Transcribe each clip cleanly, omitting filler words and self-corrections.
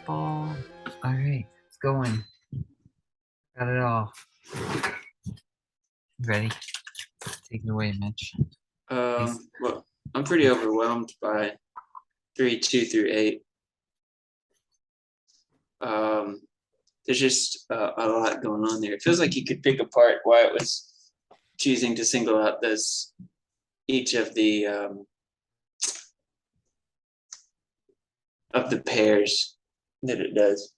All right, it's going. Got it all. Ready? Take it away, Mitch. Well, I'm pretty overwhelmed by 3, 2 through 8. There's just a lot going on there. It feels like you could pick apart why it was choosing to single out each of the pairs that it does.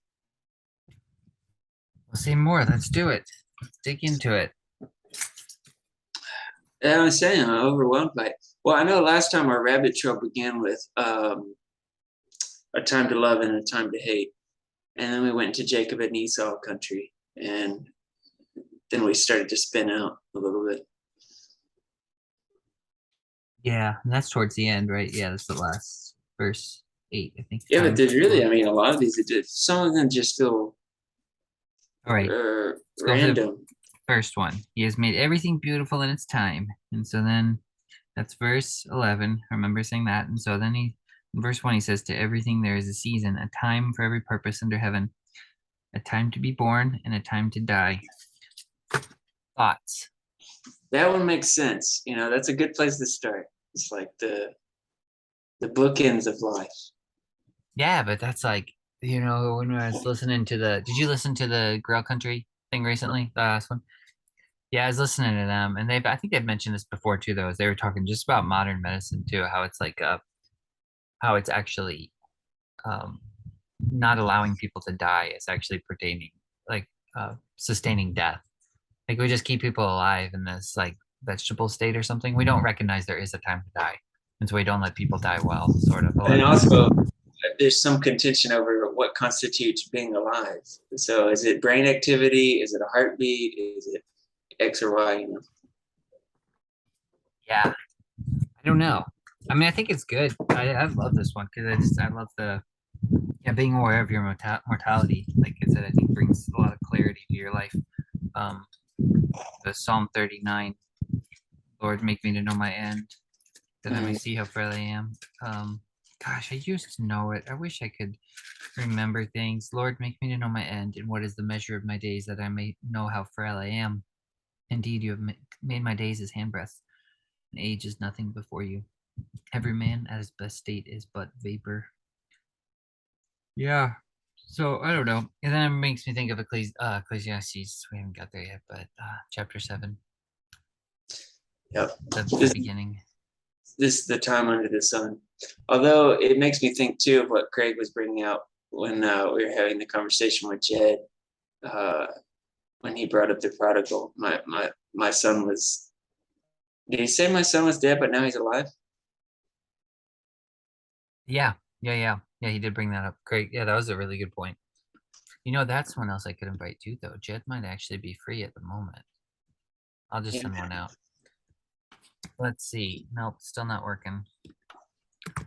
We'll see more. Let's do it. Let's dig into it. I was saying I'm overwhelmed by it. Well, I know last time our rabbit trail began with a time to love and a time to hate. And then we went to Jacob and Esau country. And then we started to spin out a little bit. Yeah, and that's towards the end, right? Yeah, that's the last verse 8, I think. Yeah, but there's really, a lot of these, some of them just feel all right. Random. First one. He has made everything beautiful in its time. And so then that's verse 11. I remember saying that. And so then in verse 1, he says, to everything there is a season, a time for every purpose under heaven, a time to be born and a time to die. Thoughts? That one makes sense. That's a good place to start. It's like the bookends of life. Yeah, but that's like, when I was listening to did you listen to the Grail Country thing recently? The last one? Yeah, I was listening to them, and I think they've mentioned this before too, though, as they were talking just about modern medicine too, how it's like, how it's actually, not allowing people to die is actually pertaining, like, sustaining death. Like we just keep people alive in this like vegetable state or something. We don't recognize there is a time to die, and so we don't let people die well, sort of. And also, there's some contention over what constitutes being alive. So, is it brain activity? Is it a heartbeat? Is it X or Y? Yeah, I don't know. I mean, I think it's good. I love this one because I love the being aware of your mortality. Like I said, I think brings a lot of clarity to your life. The Psalm 39, Lord, make me to know my end, that I may see how frail I am. Gosh, I used to know it. I wish I could remember things. Lord, make me to know my end, and what is the measure of my days, that I may know how frail I am. Indeed, you have made my days as handbreadths, and age is nothing before you. Every man at his best state is but vapor. Yeah. So I don't know. And then it makes me think of Ecclesiastes. We haven't got there yet, but chapter 7. Yep. The beginning. This is the time under the sun. Although it makes me think too of what Craig was bringing out when we were having the conversation with Jed, when he brought up the prodigal. My son was. Did he say my son was dead, but now he's alive? Yeah. He did bring that up. Great. Yeah, that was a really good point. That's one else I could invite too, though. Jed might actually be free at the moment. I'll just send one out. Let's see. Nope, still not working. All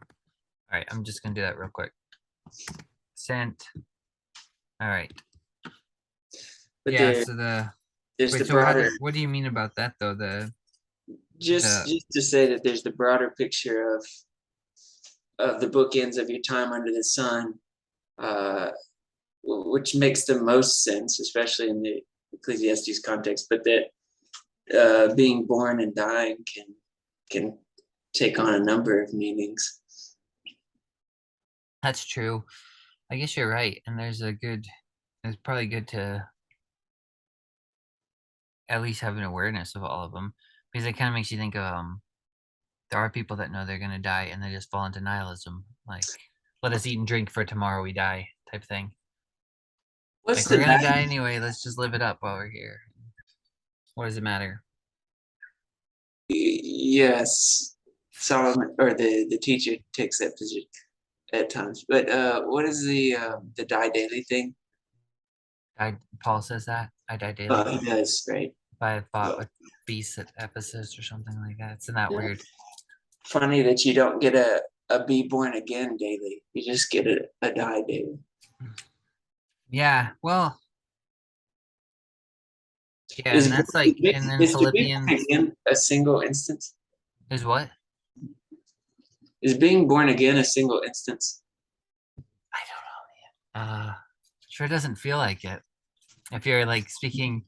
right, I'm just gonna do that real quick. Sent. All right. But so there's the broader. What do you mean about that, though? Just to say that there's the broader picture of the bookends of your time under the sun, which makes the most sense, especially in the Ecclesiastes context. But that being born and dying can take on a number of meanings. That's true. I guess you're right, and it's probably good to at least have an awareness of all of them, because it kind of makes you think of there are people that know they're going to die and they just fall into nihilism, like let us eat and drink for tomorrow we die type thing. We're going to die anyway, let's just live it up while we're here. What does it matter? Yes, Solomon or the teacher takes that position at times. But what is the die daily thing? Paul says that I die daily. He does, right? If I fought with beasts at Ephesus or something like that. It's not weird. Funny that you don't get a be born again daily. You just get a die daily. Yeah, well, yeah, and that's like, and then Philippians. Again, a single instance? Is what? Is being born again a single instance? I don't know, man. Uh, sure doesn't feel like it. If you're like speaking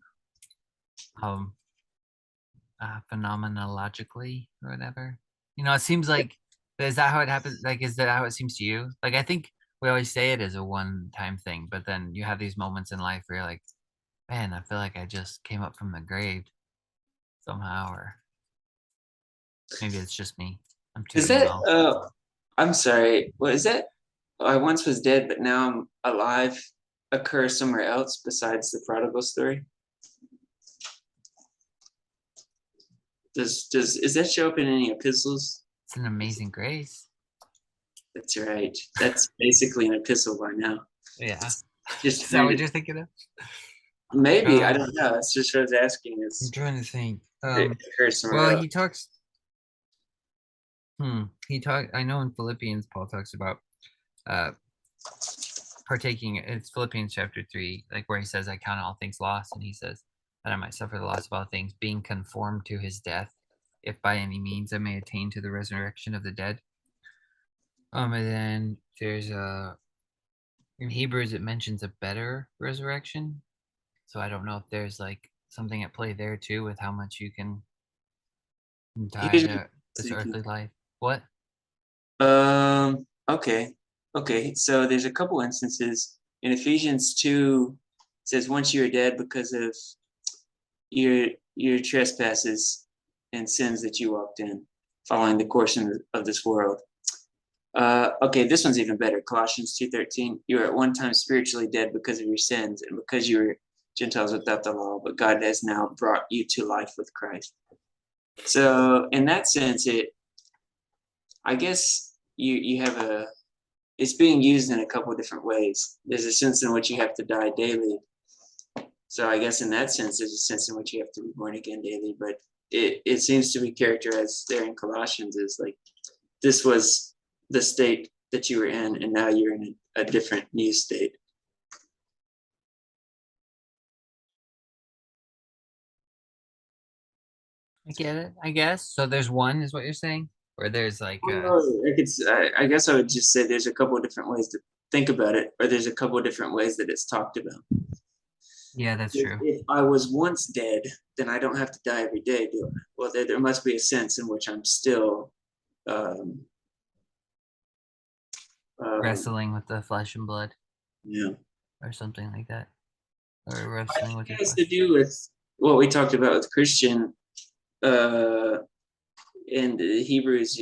um phenomenologically or whatever. It seems like is that how it happens? Like, is that how it seems to you? Like, I think we always say it as a one-time thing, but then you have these moments in life where you're like, man, I feel like I just came up from the grave somehow, or maybe it's just me. I'm too Is that emo. I'm sorry, what is that? I once was dead, but now I'm alive occur somewhere else besides the prodigal story? Does is that show up in any epistles? It's an amazing grace. That's right. That's basically an epistle by now. Yeah. Just Is that trying what to you're thinking of? maybe I Uh, don't know. That's just what I was asking. I'm Is trying to think. it occurs somewhere Well, else? he talks. I know in Philippians, Paul talks about uh partaking. It's Philippians chapter 3, like where he says, I count all things lost, and he says that I might suffer the loss of all things, being conformed to his death, if by any means I may attain to the resurrection of the dead. And then there's in Hebrews it mentions a better resurrection. So I don't know if there's like something at play there too with how much you can die Here's what to I'm this thinking. earthly life. What? Okay. Okay. So there's a couple instances in Ephesians 2. It says once you were dead because of your trespasses and sins that you walked in, following the course of this world. Okay, this one's even better. Colossians 2:13. You were at one time spiritually dead because of your sins and because you were Gentiles without the law, but God has now brought you to life with Christ. So in that sense, I guess you have it's being used in a couple of different ways. There's a sense in which you have to die daily. So I guess in that sense, there's a sense in which you have to be born again daily. But it seems to be characterized there in Colossians as like this was the state that you were in, and now you're in a different new state. I get it, I guess. So there's one, is what you're saying? Where there's like I guess I would just say there's a couple of different ways to think about it, or there's a couple of different ways that it's talked about. yeah, that's true. If I was once dead, then I don't have to die every day, do I? Well, there must be a sense in which I'm still um, Wrestling with the flesh and blood yeah. or something like that. Or I wrestling think with your it has to flesh. do with what we talked about with Christian uh, in the Hebrews.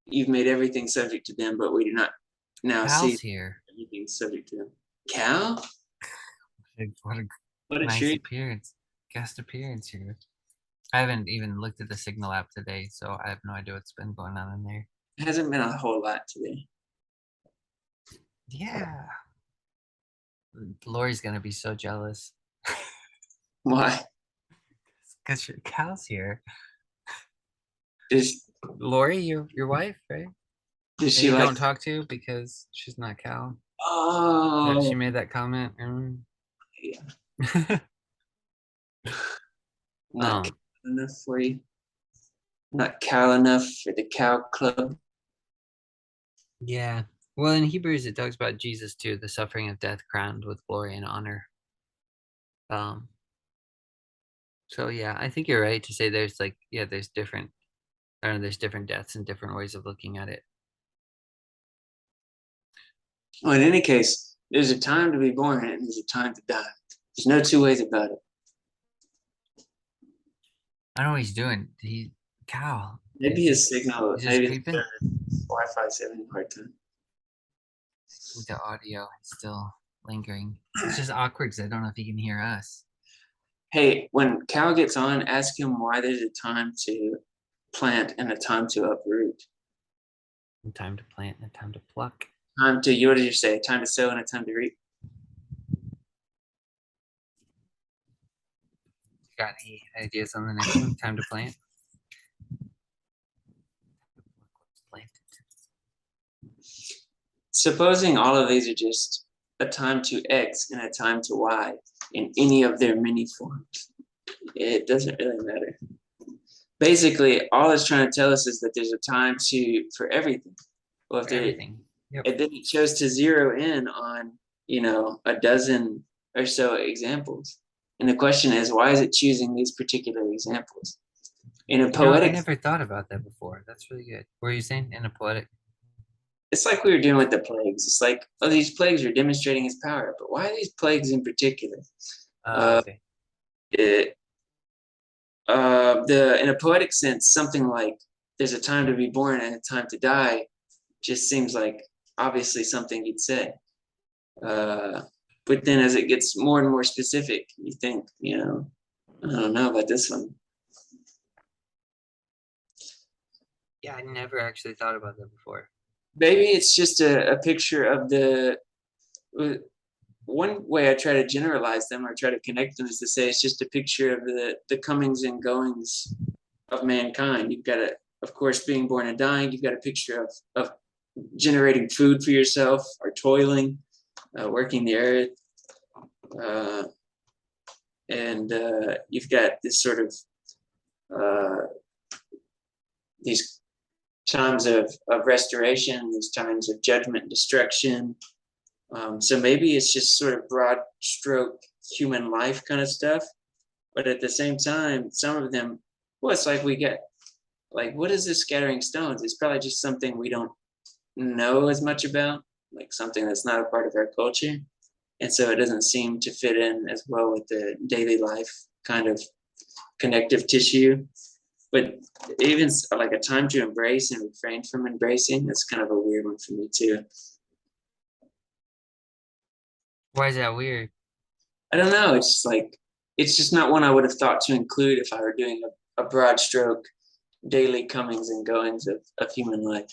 You've made everything subject to them, but we do not now see Cal's here. everything subject to them. Cal? What a What a nice treat. appearance. Guest appearance here. I haven't even looked at the Signal app today, so I have no idea what's been going on in there. It hasn't been a whole lot today. Yeah. Lori's gonna be so jealous. Why? Because Cal's here. Does Lori, your wife, right? does That she you like? don't talk to because she's not Cal. That Oh, she made that comment. yeah. Not um, Cal enough for you. Not Cal enough for the Cow Club. yeah. Well, in Hebrews it talks about Jesus too, the suffering of death crowned with glory and honor. Um, so yeah, I think you're right to say there's like, yeah, there's different, I don't know, there's different deaths and different ways of looking at it. Well, in any case, there's a time to be born and there's a time to die. There's no two ways about it. I don't know what he's doing. Cal, Maybe his signal, he's just maybe creeping. his Wi-Fi is having a hard time. With the audio it's still lingering. It's just awkward because I don't know if he can hear us. Hey, when Cal gets on, ask him why there's a time to plant and a time to uproot. A time to plant and a time to pluck. Time to, what did you say? A time to sow and a time to reap. Got any ideas on the next one? Time to plant. Supposing all of these are just a time to X and a time to Y in any of their many forms, it doesn't really matter. Basically, all it's trying to tell us is that there's a time to for everything. Well, if For everything. Yep. and then it chose to zero in on a dozen or so examples. And the question is, why is it choosing these particular examples? In a I poetic, never thought about that before. That's really good. What are you saying in a poetic? it's like we were doing with the plagues. It's like, oh, these plagues are demonstrating his power, but why are these plagues in particular? Uh, Okay. it, in a poetic sense, something like "there's a time to be born and a time to die" just seems like obviously something you'd say. Uh, but then as it gets more and more specific, you think, I don't know about this one. Yeah, I never actually thought about that before. Maybe it's just a picture of the one way I try to generalize them or try to connect them is to say it's just a picture of the comings and goings of mankind. You've got of course, being born and dying. You've got a picture of generating food for yourself or toiling, working the earth, uh, and you've got this sort of uh, these times of restoration, these times of judgment and destruction. So maybe it's just sort of broad stroke human life kind of stuff. But at the same time, some of them, well, it's like we get, like, what is this scattering stones? It's probably just something we don't know as much about, like something that's not a part of our culture. And so it doesn't seem to fit in as well with the daily life kind of connective tissue. But even like a time to embrace and refrain from embracing, that's kind of a weird one for me too. Why is that weird? I don't know. It's just like it's just not one I would have thought to include if I were doing a broad stroke daily comings and goings of human life.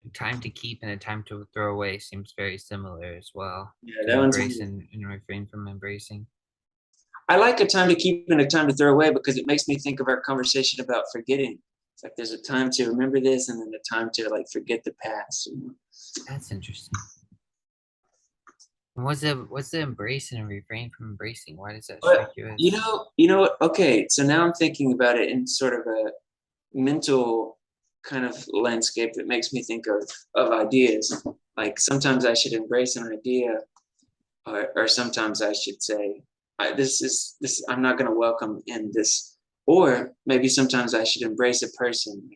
A time to keep and a time to throw away seems very similar as well. Yeah, To that one's embrace weird. and refrain from embracing. I like a time to keep and a time to throw away because it makes me think of our conversation about forgetting. It's like there's a time to remember this and then a time to like forget the past. That's interesting. And what's the embrace and refrain from embracing? Why does that strike But you you as know, you know what? Okay, so now I'm thinking about it in sort of a mental kind of landscape that makes me think of ideas. Like sometimes I should embrace an idea, or sometimes I should say, this. I'm not going to welcome in this, or maybe sometimes I should embrace a person,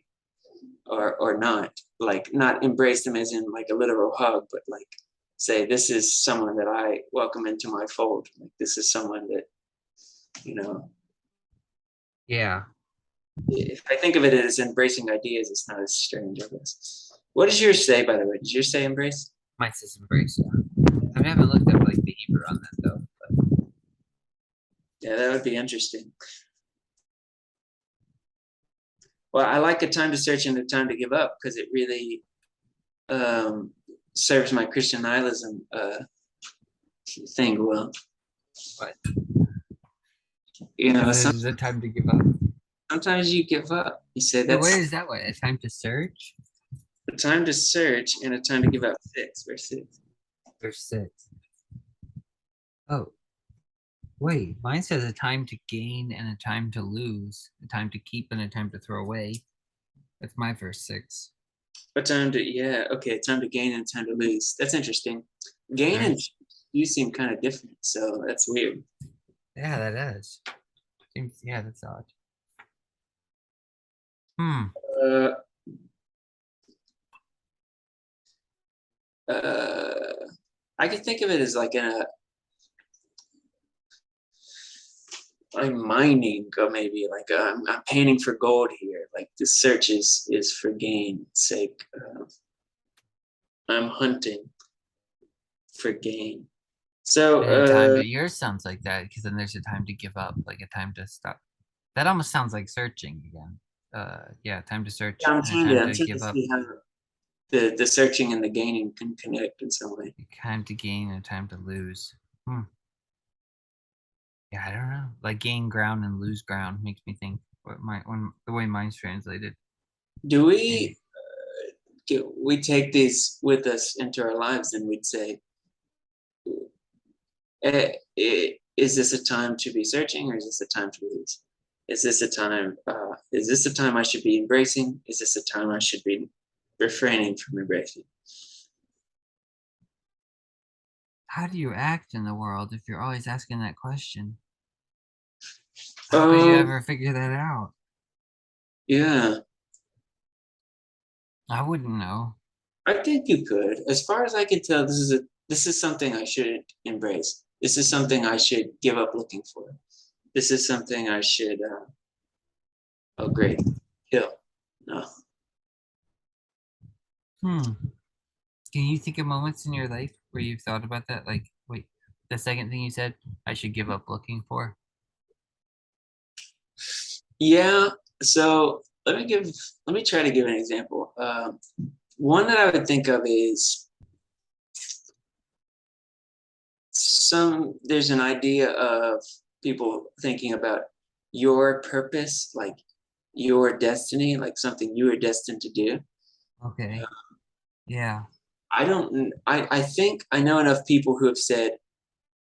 or not, like not embrace them as in like a literal hug, but like say this is someone that I welcome into my fold. Like this is someone that you know. yeah, If I think of it as embracing ideas, it's not as strange, I guess. What does yours say, by the way? Does yours say embrace? mine says embrace, yeah. I haven't looked up like the Hebrew on that though. But Yeah, that would be interesting. Well, I like a time to search and a time to give up because it really um, serves my Christian nihilism thing well. what? And Some, there's a time to give up. sometimes you give up. You say Wait, what that's is that? What, a time to search? a time to search and a time to give up. Verse 6. Verse 6. Oh, wait, mine says a time to gain and a time to lose, a time to keep and a time to throw away. That's my verse 6. A time to, yeah, okay, time to gain and time to lose. That's interesting. Gain and Search. you seem kind of different, so that's weird. Yeah, that is. Seems, yeah, that's odd. Hmm. Uh, uh, I could think of it as like I'm mining, or maybe like I'm painting for gold here. Like the search is for gain sake. I'm hunting for gain. So And a time to yours sounds like that because then there's a time to give up, like a time to stop. That almost sounds like searching again. Yeah, time to search and a time I'm to trying to give up, see how the searching and the gaining can connect in some way. a time to gain and a time to lose. Hmm. Yeah, I don't know. Like gain ground and lose ground makes me think what my when the way mine's translated. Do Maybe. we take these with us into our lives and we'd say, is this a time to be searching or is this a time to lose? Is this a time? Is this a time I should be embracing? Is this a time I should be refraining from embracing? how do you act in the world if you're always asking that question? How could you Um, ever figure that out? yeah, I wouldn't know. I think you could. As far as I can tell, this is something I shouldn't embrace. This is something I should give up looking for. This is something I should oh great, kill. No. Hmm. Can you think of moments in your life where you've thought about that? Like, wait, the second thing you said, I should give up looking for. Yeah, so let me try to give an example. One that I would think of is there's an idea of people thinking about your purpose, like your destiny, like something you are destined to do. Okay. Yeah. I think I know enough people who have said,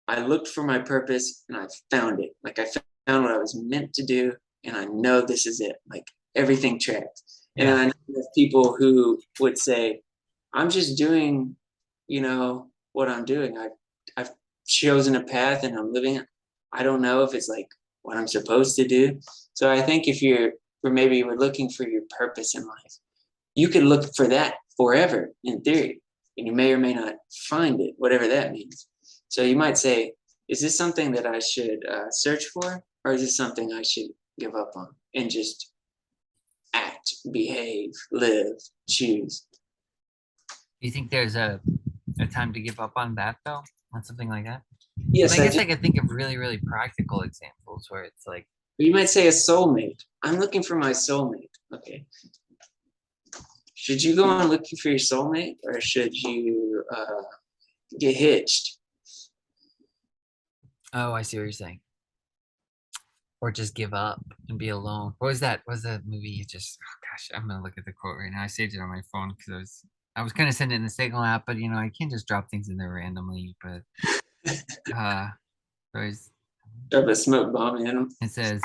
I looked for my purpose and I found it. Like I found what I was meant to do and I know this is it. Like everything tracked. And then Yeah. I know of people who would say, I'm just doing, what I'm doing. I've chosen a path and I'm living it. I don't know if it's like what I'm supposed to do. So I think if you're or maybe you were looking for your purpose in life, you could look for that forever in theory, and you may or may not find it, whatever that means. So you might say, is this something that I should search for, or is this something I should give up on and just act, behave, live, choose? Do you think there's a time to give up on that though? On something like that? But Yes, I I guess do. I could think of really, really practical examples where it's like, You might say a soulmate. I'm looking for my soulmate. Okay. Should you go on looking for your soulmate, or should you get hitched? oh, I see what you're saying. Or just give up and be alone. What was that? What was that movie? You just oh gosh, I'm gonna look at the quote right now. I saved it on my phone because I was kind of sending it in the signal app, but I can't just drop things in there randomly. But uh, there's Drop a smoke bomb in them. it says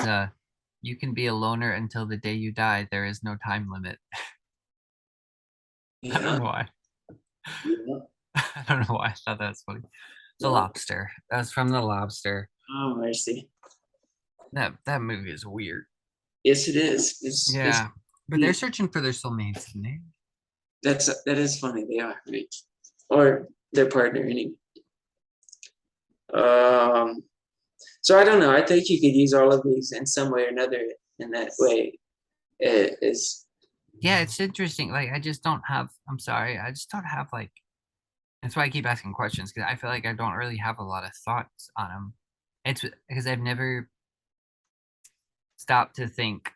you can be a loner until the day you die. There is no time limit. I don't Yeah, know why. yeah, I don't know why I thought that was funny. The yeah. Lobster. That's from The Lobster. Oh mercy. That movie is weird. Yes, it is. It's Yeah, but they're searching for their soulmates, and they that is funny. They are right, or their partner anyway. Um, so I don't know. I think you could use all of these in some way or another. In that way, it is. yeah, it's interesting. Like I just don't have. I'm sorry, I just don't have like. That's why I keep asking questions because I feel like I don't really have a lot of thoughts on them. It's because I've never stopped to think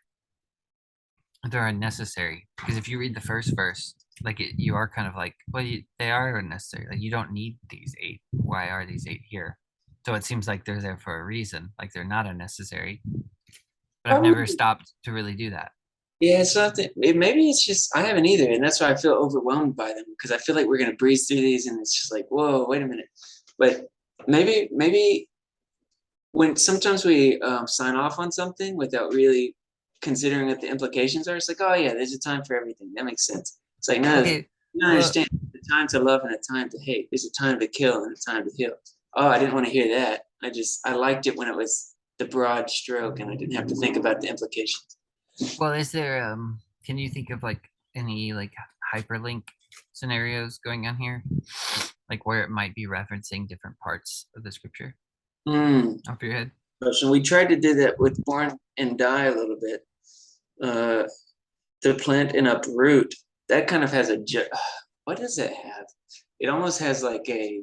they're unnecessary. Because if you read the first verse, like you are kind of like, well, they are unnecessary. Like you don't need these eight. Why are these eight here? So it seems like they're there for a reason. Like they're not unnecessary. But I've never Probably, stopped to really do that. yeah, it's not that. Maybe it's just I haven't either, and that's why I feel overwhelmed by them because I feel like we're gonna breeze through these, and it's just like, whoa, wait a minute. But maybe when sometimes we sign off on something without really considering what the implications are, it's like, oh yeah, there's a time for everything. That makes sense. It's like, no, you Okay, don't well, understand. There's a time to love and a time to hate. There's a time to kill and a time to heal. Oh, I didn't want to hear that. I liked it when it was the broad stroke and I didn't have to think about the implications. is there can you think of like any like hyperlink scenarios going on here? Like where it might be referencing different parts of the scripture Hmm. off your head? So we tried to do that with born and die a little bit. Uh, to plant and uproot. That kind of has what does it have? It almost has like a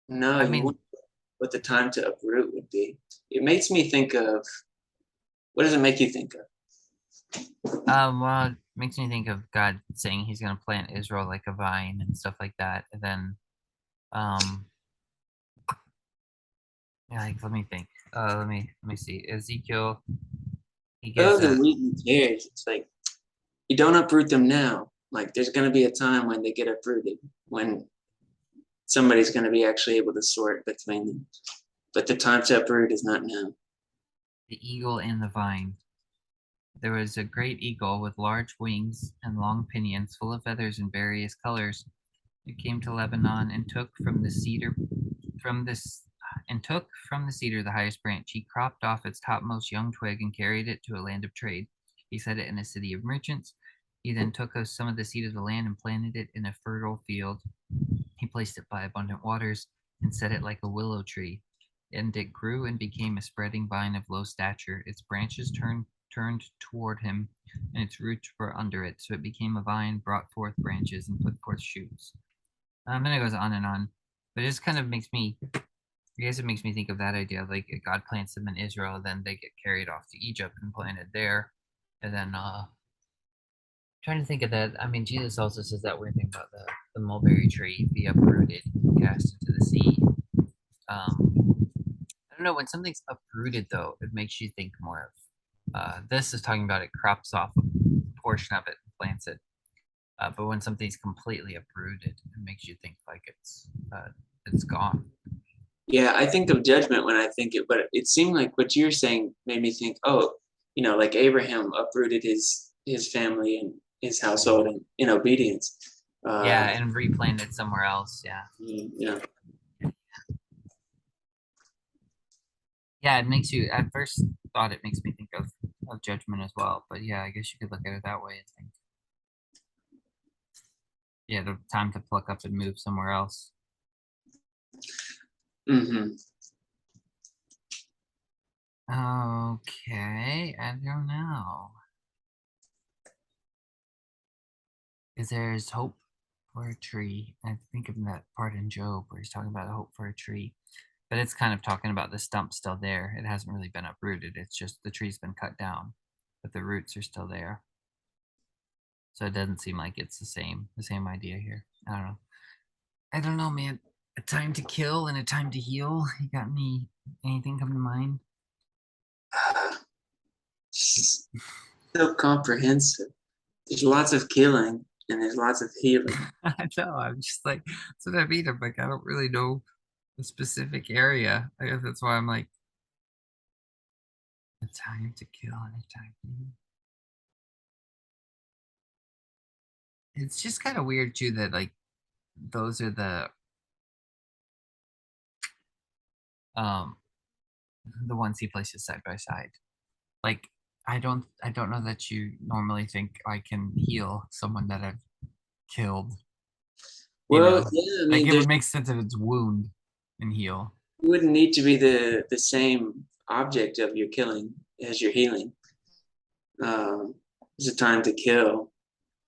no, I you mean, wouldn't know what the time to uproot would be. It makes me think of what does it make you think of? well, it makes me think of God saying he's gonna plant Israel like a vine and stuff like that. And then um yeah, like let me think. Let me see. Ezekiel, he Oh, gives the a wheat and tares. It's like you don't uproot them now. Like there's going to be a time when they get uprooted, when somebody's going to be actually able to sort between them. But the time to uproot is not now. the eagle and the vine. There was a great eagle with large wings and long pinions, full of feathers in various colors. It came to Lebanon and took from the cedar the highest branch. He cropped off its topmost young twig and carried it to a land of trade. He set it in a city of merchants. He then took some of the seed of the land and planted it in a fertile field. He placed it by abundant waters and set it like a willow tree. And it grew and became a spreading vine of low stature. Its branches turned toward him, and its roots were under it. So it became a vine, brought forth branches, and put forth shoots. Then it goes on and on. But it just kind of makes me, I guess it makes me think of that idea. Like God plants them in Israel, then they get carried off to Egypt and planted there. And then trying to think of that. I mean, Jesus also says that weird thing about the mulberry tree be uprooted, cast into the sea. I don't know, when something's uprooted though, it makes you think more of this is talking about it crops off a portion of it and plants it. But when something's completely uprooted, it makes you think like it's gone. Yeah, I think of judgment when I think it, but it seemed like what you're saying made me think, oh, like Abraham uprooted his family and his household in obedience. Yeah, and replanted somewhere else. Yeah. Yeah. Yeah, it makes you at first thought it makes me think of judgment as well. But yeah, I guess you could look at it that way and think, yeah, the time to pluck up and move somewhere else. Mm-hmm. Okay, I don't know. Because there's hope for a tree. I think of that part in Job where he's talking about hope for a tree. But it's kind of talking about the stump still there. It hasn't really been uprooted. It's just the tree's been cut down, but the roots are still there. So it doesn't seem like it's the same idea here. I don't know, man. A time to kill and a time to heal. You got anything come to mind? So comprehensive. There's lots of killing and there's lots of healing. I know. I'm just like, that's what I mean. I'm like, I don't really know the specific area. I guess that's why I'm like, a time to kill and a time to heal. It's just kind of weird too that like those are um the ones he places side by side. Like I don't know that you normally think I can heal someone that I've killed. You Well, know, yeah, I like mean, it would make sense if it's wound and heal. it wouldn't need to be the same object of your killing as your healing. There's a time to kill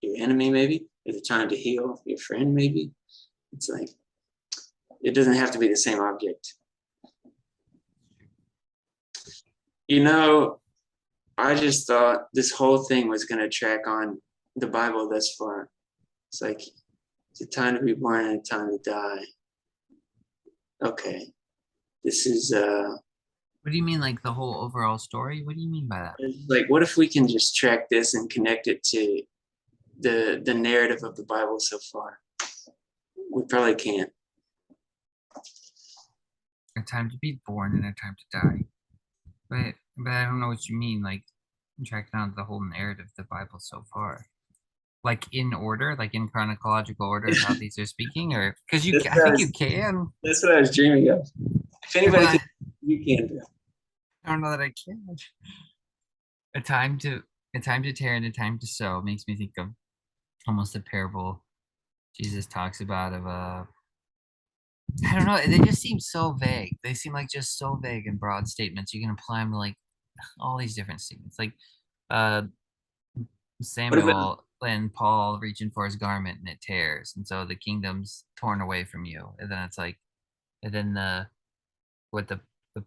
your enemy, maybe. There's a time to heal your friend, maybe. It's like it doesn't have to be the same object. I just thought this whole thing was going to track on the Bible thus far. It's like it's a time to be born and a time to die. Okay, this is What do you mean, like the whole overall story? What do you mean by that? like, what if we can just track this and connect it to the narrative of the Bible so far? We probably can't. A time to be born and a time to die. But I don't know what you mean, like tracking down the whole narrative of the Bible so far. Like in order, like in chronological order of how these are speaking, or because I think you can. That's what I was dreaming of. If anybody can, you can do. I don't know that I can. A time to tear and a time to sow makes me think of almost a parable Jesus talks about of I don't know. They just seem so vague. They seem like just so vague and broad statements. You can apply them to like all these different statements. Like uh What about Samuel and Paul reaching for his garment and it tears, and so the kingdom's torn away from you. And then it's like, and then the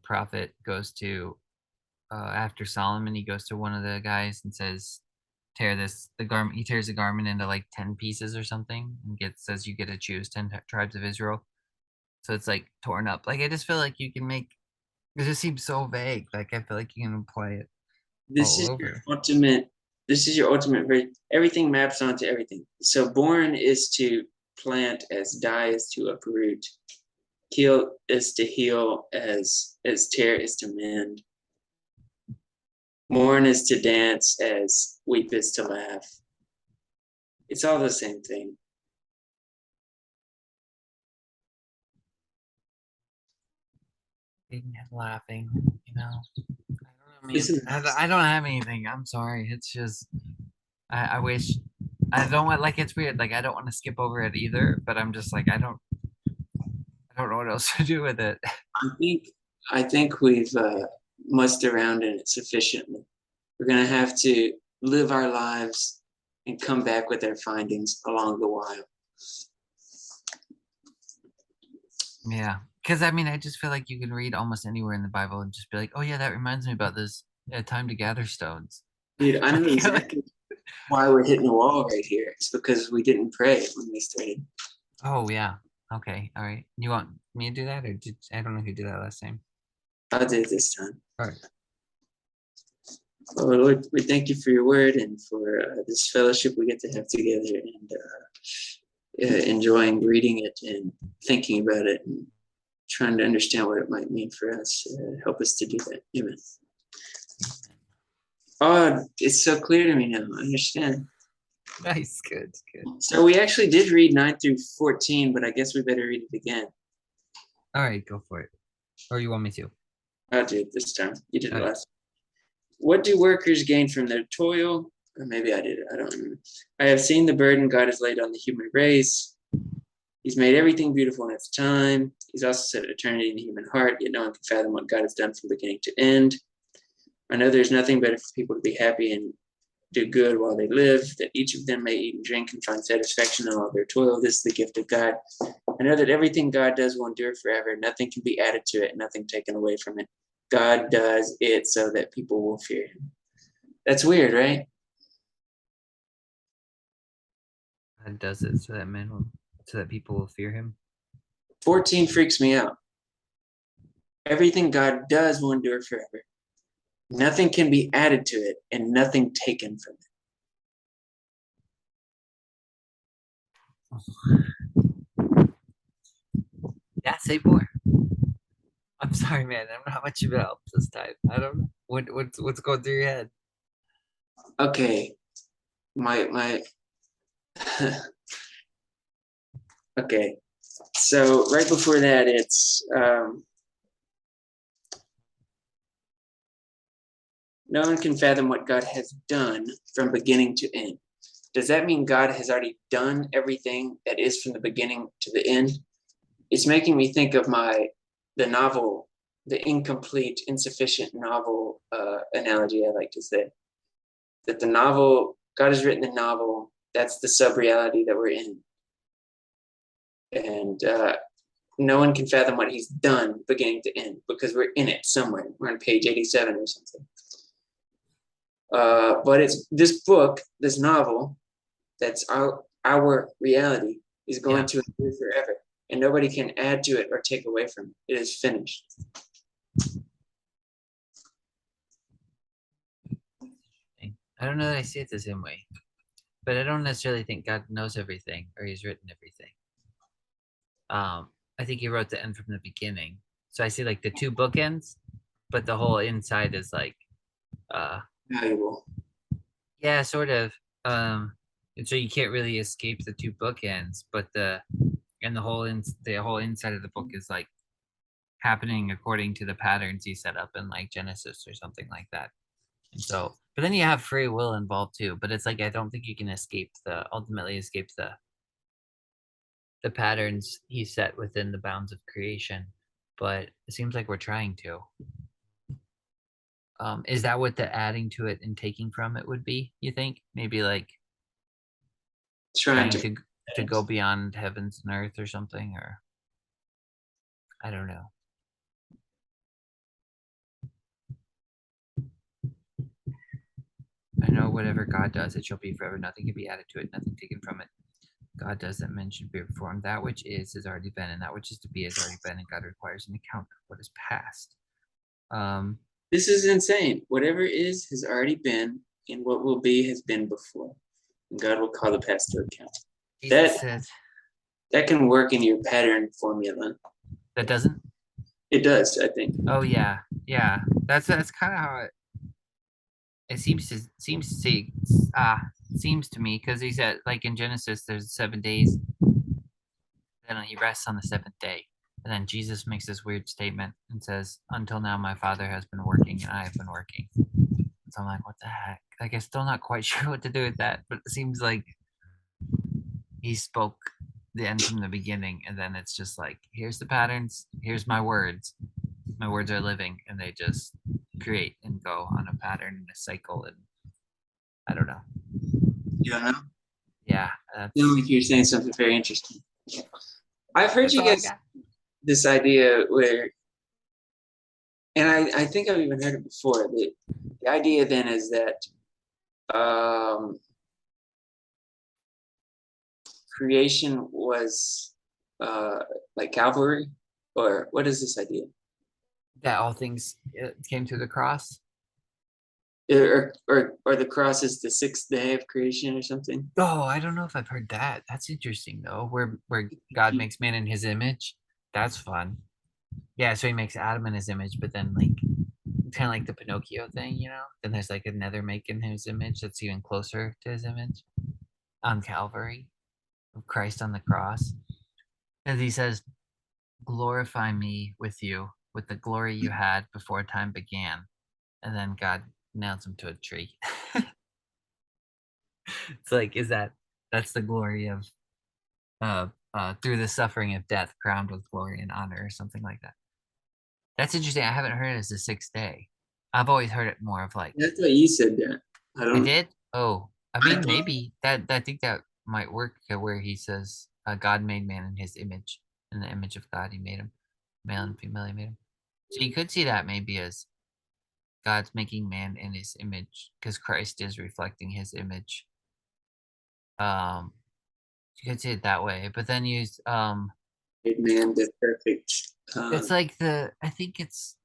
prophet goes to after Solomon, he goes to one of the guys and says, "Tear the garment." He tears the garment into like 10 pieces or something, and says you get to choose 10 tribes of Israel. So it's like torn up. Like I just feel like you can make. It just seems so vague. Like I feel like you can apply it this all is your over. ultimate this is your ultimate everything maps onto everything. So born is to plant, as die is to uproot, kill is to heal, as tear is to mend. Mourn is to dance as weep is to laugh. It's all the same thing. Being and laughing, you know. I don't know, man. Isn't I don't have anything. I'm sorry. It's just I wish I don't want like it's weird. Like I don't want to skip over it either, but I'm just like I don't know what else to do with it. I think I think we've mussed around in it sufficiently. We're gonna have to live our lives and come back with our findings along the while. Yeah. Because I mean, I just feel like you can read almost anywhere in the Bible and just be like, oh yeah, that reminds me about this time to gather stones. Dude, I know Like, exactly why we're hitting the wall right here. It's because we didn't pray when we started. oh yeah. Okay. All right. You want me to do that, or did I don't know if you did that last time. I'll do it this time. All right. Oh Lord, we thank you for your word and for this fellowship we get to have together and enjoying reading it and thinking about it and trying to understand what it might mean for us. Help us to do that. Amen. Oh, it's so clear to me now. I understand. Nice. Good. Good. So we actually did read 9 through 14, but I guess we better read it again. All right. Go for it. Or you want me to? I'll do it this time. You did it Okay. last. What do workers gain from their toil? Or maybe I did it. I don't remember. I have seen the burden God has laid on the human race. He's made everything beautiful in its time. He's also set eternity in the human heart, yet no one can fathom what God has done from beginning to end. I know there's nothing better for people to be happy and do good while they live, that each of them may eat and drink and find satisfaction in all their toil. This is the gift of God. I know that everything God does will endure forever. Nothing can be added to it, nothing taken away from it. God does it so that people will fear him. That's weird, right? God does it so that people will fear him. 14 freaks me out. Everything God does will endure forever. Nothing can be added to it and nothing taken from it. Yeah. Say more. I'm sorry, man. I don't know how much you helped this time. I don't know what's going through your head. Okay. My okay. So right before that, it's no one can fathom what God has done from beginning to end. Does that mean God has already done everything that is from the beginning to the end? It's making me think of the novel, the incomplete, insufficient novel analogy I like to say. That the novel, God has written the novel, that's the sub-reality that we're in. And no one can fathom what he's done beginning to end because we're in it somewhere. We're on page 87 or something. But it's this book, this novel, that's our reality is going to endure forever, and nobody can add to it or take away from it. It is finished. I don't know that I see it the same way, but I don't necessarily think God knows everything or he's written everything. I think he wrote the end from the beginning. So I see like the two bookends, but the whole inside is like Valuable. yeah, sort of. And so you can't really escape the two bookends, but the whole inside of the book is like happening according to the patterns he set up in like Genesis or something like that. And so, but then you have free will involved too. But it's like I don't think you can ultimately escape the patterns he set within the bounds of creation. But it seems like we're trying to. Is that what the adding to it and taking from it would be? You think maybe like Trying trying to. to go beyond heavens and earth or something, or I don't know. I know whatever God does, it shall be forever. Nothing can be added to it, nothing taken from it. God does that men should be performed. That which is has already been, and that which is to be has already been, and God requires an account of what is past. This is insane. Whatever is has already been, and what will be has been before. And God will call the past to account. Jesus That said that can work in your pattern formula. that doesn't. It does, I think. Oh yeah, yeah. That's kind of how it. it seems to me, because he said, like in Genesis, there's 7 days, then he rests on the seventh day. And then Jesus makes this weird statement and says, "Until now, my Father has been working, and I have been working." So I'm like, what the heck? Like, I'm still not quite sure what to do with that, but it seems like he spoke the end from the beginning, and then it's just like, here's the patterns, here's my words. My words are living, and they just create and go on a pattern and a cycle, and I don't know. You don't know? Yeah, You know, like you're saying something very interesting. I've heard that's you all I guys got. this idea where, and I think I've even heard it before. The idea then is that creation was like Calvary, or what is this idea? That all things came through the cross. Or the cross is the sixth day of creation or something. Oh, I don't know if I've heard that. That's interesting though. Where God makes man in His image. That's fun. Yeah, so He makes Adam in His image, but then like kind of like the Pinocchio thing, you know. Then there's like another make in His image that's even closer to His image on Calvary of Christ on the cross, and He says, "Glorify me with you, with the glory you had before time began." And then God nails him to a tree. It's like, is that's the glory of through the suffering of death, crowned with glory and honor, or something like that. That's interesting. I haven't heard it as the sixth day. I've always heard it more of like, I thought you said that. I I don't. did. Oh, I I mean, thought maybe that I think that might work, where he says, "God made man in His image, in the image of God He made him, male and female He made him." So you could see that maybe as God's making man in His image, because Christ is reflecting His image. Um, you could see it that way, but then made man the perfect. it's like I think it's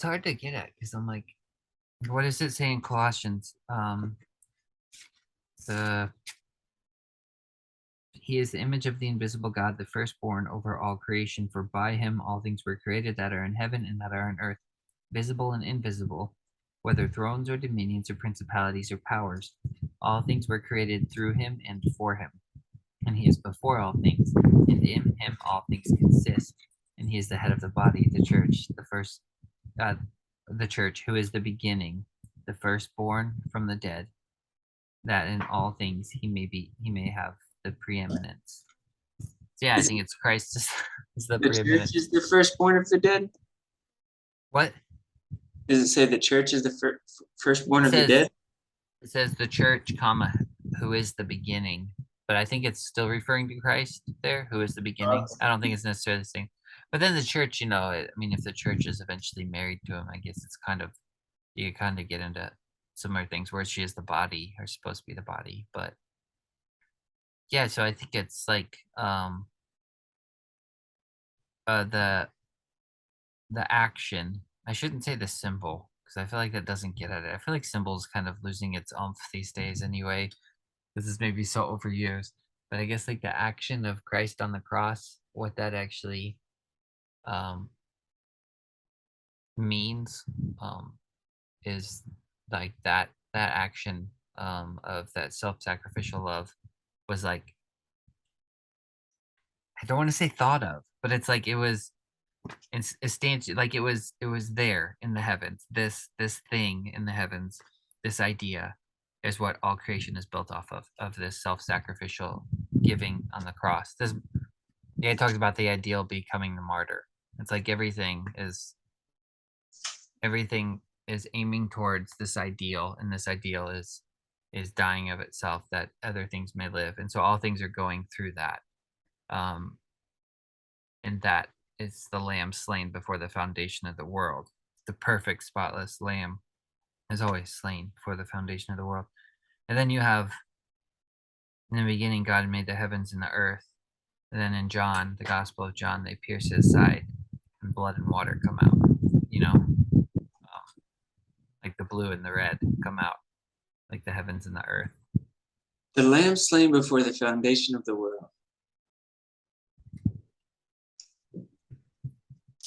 hard to get at, because I'm like, what does it say in Colossians? The He is the image of the invisible God, the firstborn over all creation. For by Him all things were created that are in heaven and that are on earth, visible and invisible, whether thrones or dominions or principalities or powers. All things were created through Him and for Him, and He is before all things, and in Him all things consist. And He is the head of the body, the church, uh, the church, who is the beginning, the firstborn from the dead, that in all things He may have the preeminence. So yeah, I Is think it's Christ is the the church preeminence. is the firstborn of the dead? What Does it say the church is the firstborn it of the says dead? it says the church, comma, who is the beginning. But I think it's still referring to Christ there, who is the beginning. I don't think it's necessarily the same. But then the church, I mean, if the church is eventually married to him, I guess it's kind of, you kind of get into similar things where she is the body, or supposed to be the body. But yeah, so I think it's like uh the the action. I shouldn't say the symbol, because I feel like that doesn't get at it. I feel like symbol is kind of losing its oomph these days anyway. This is maybe so overused, but I guess like the action of Christ on the cross, what that actually um, means, um, is like that action of that self-sacrificial love was like, I don't want to say thought of, but it's like it was instantiate, like it was there in the heavens. This thing in the heavens, this idea, is what all creation is built off of this self-sacrificial giving on the cross. This Yeah, it talks about the ideal becoming the martyr. It's like everything is aiming towards this ideal, and this ideal is dying of itself that other things may live, and so all things are going through that. Um, and that is the lamb slain before the foundation of the world. The perfect, spotless lamb is always slain before the foundation of the world. And then you have, in the beginning, God made the heavens and the earth. And then in John, the Gospel of John, they pierce his side, and blood and water come out. Like the blue and the red come out, like the heavens and the earth. The lamb slain before the foundation of the world.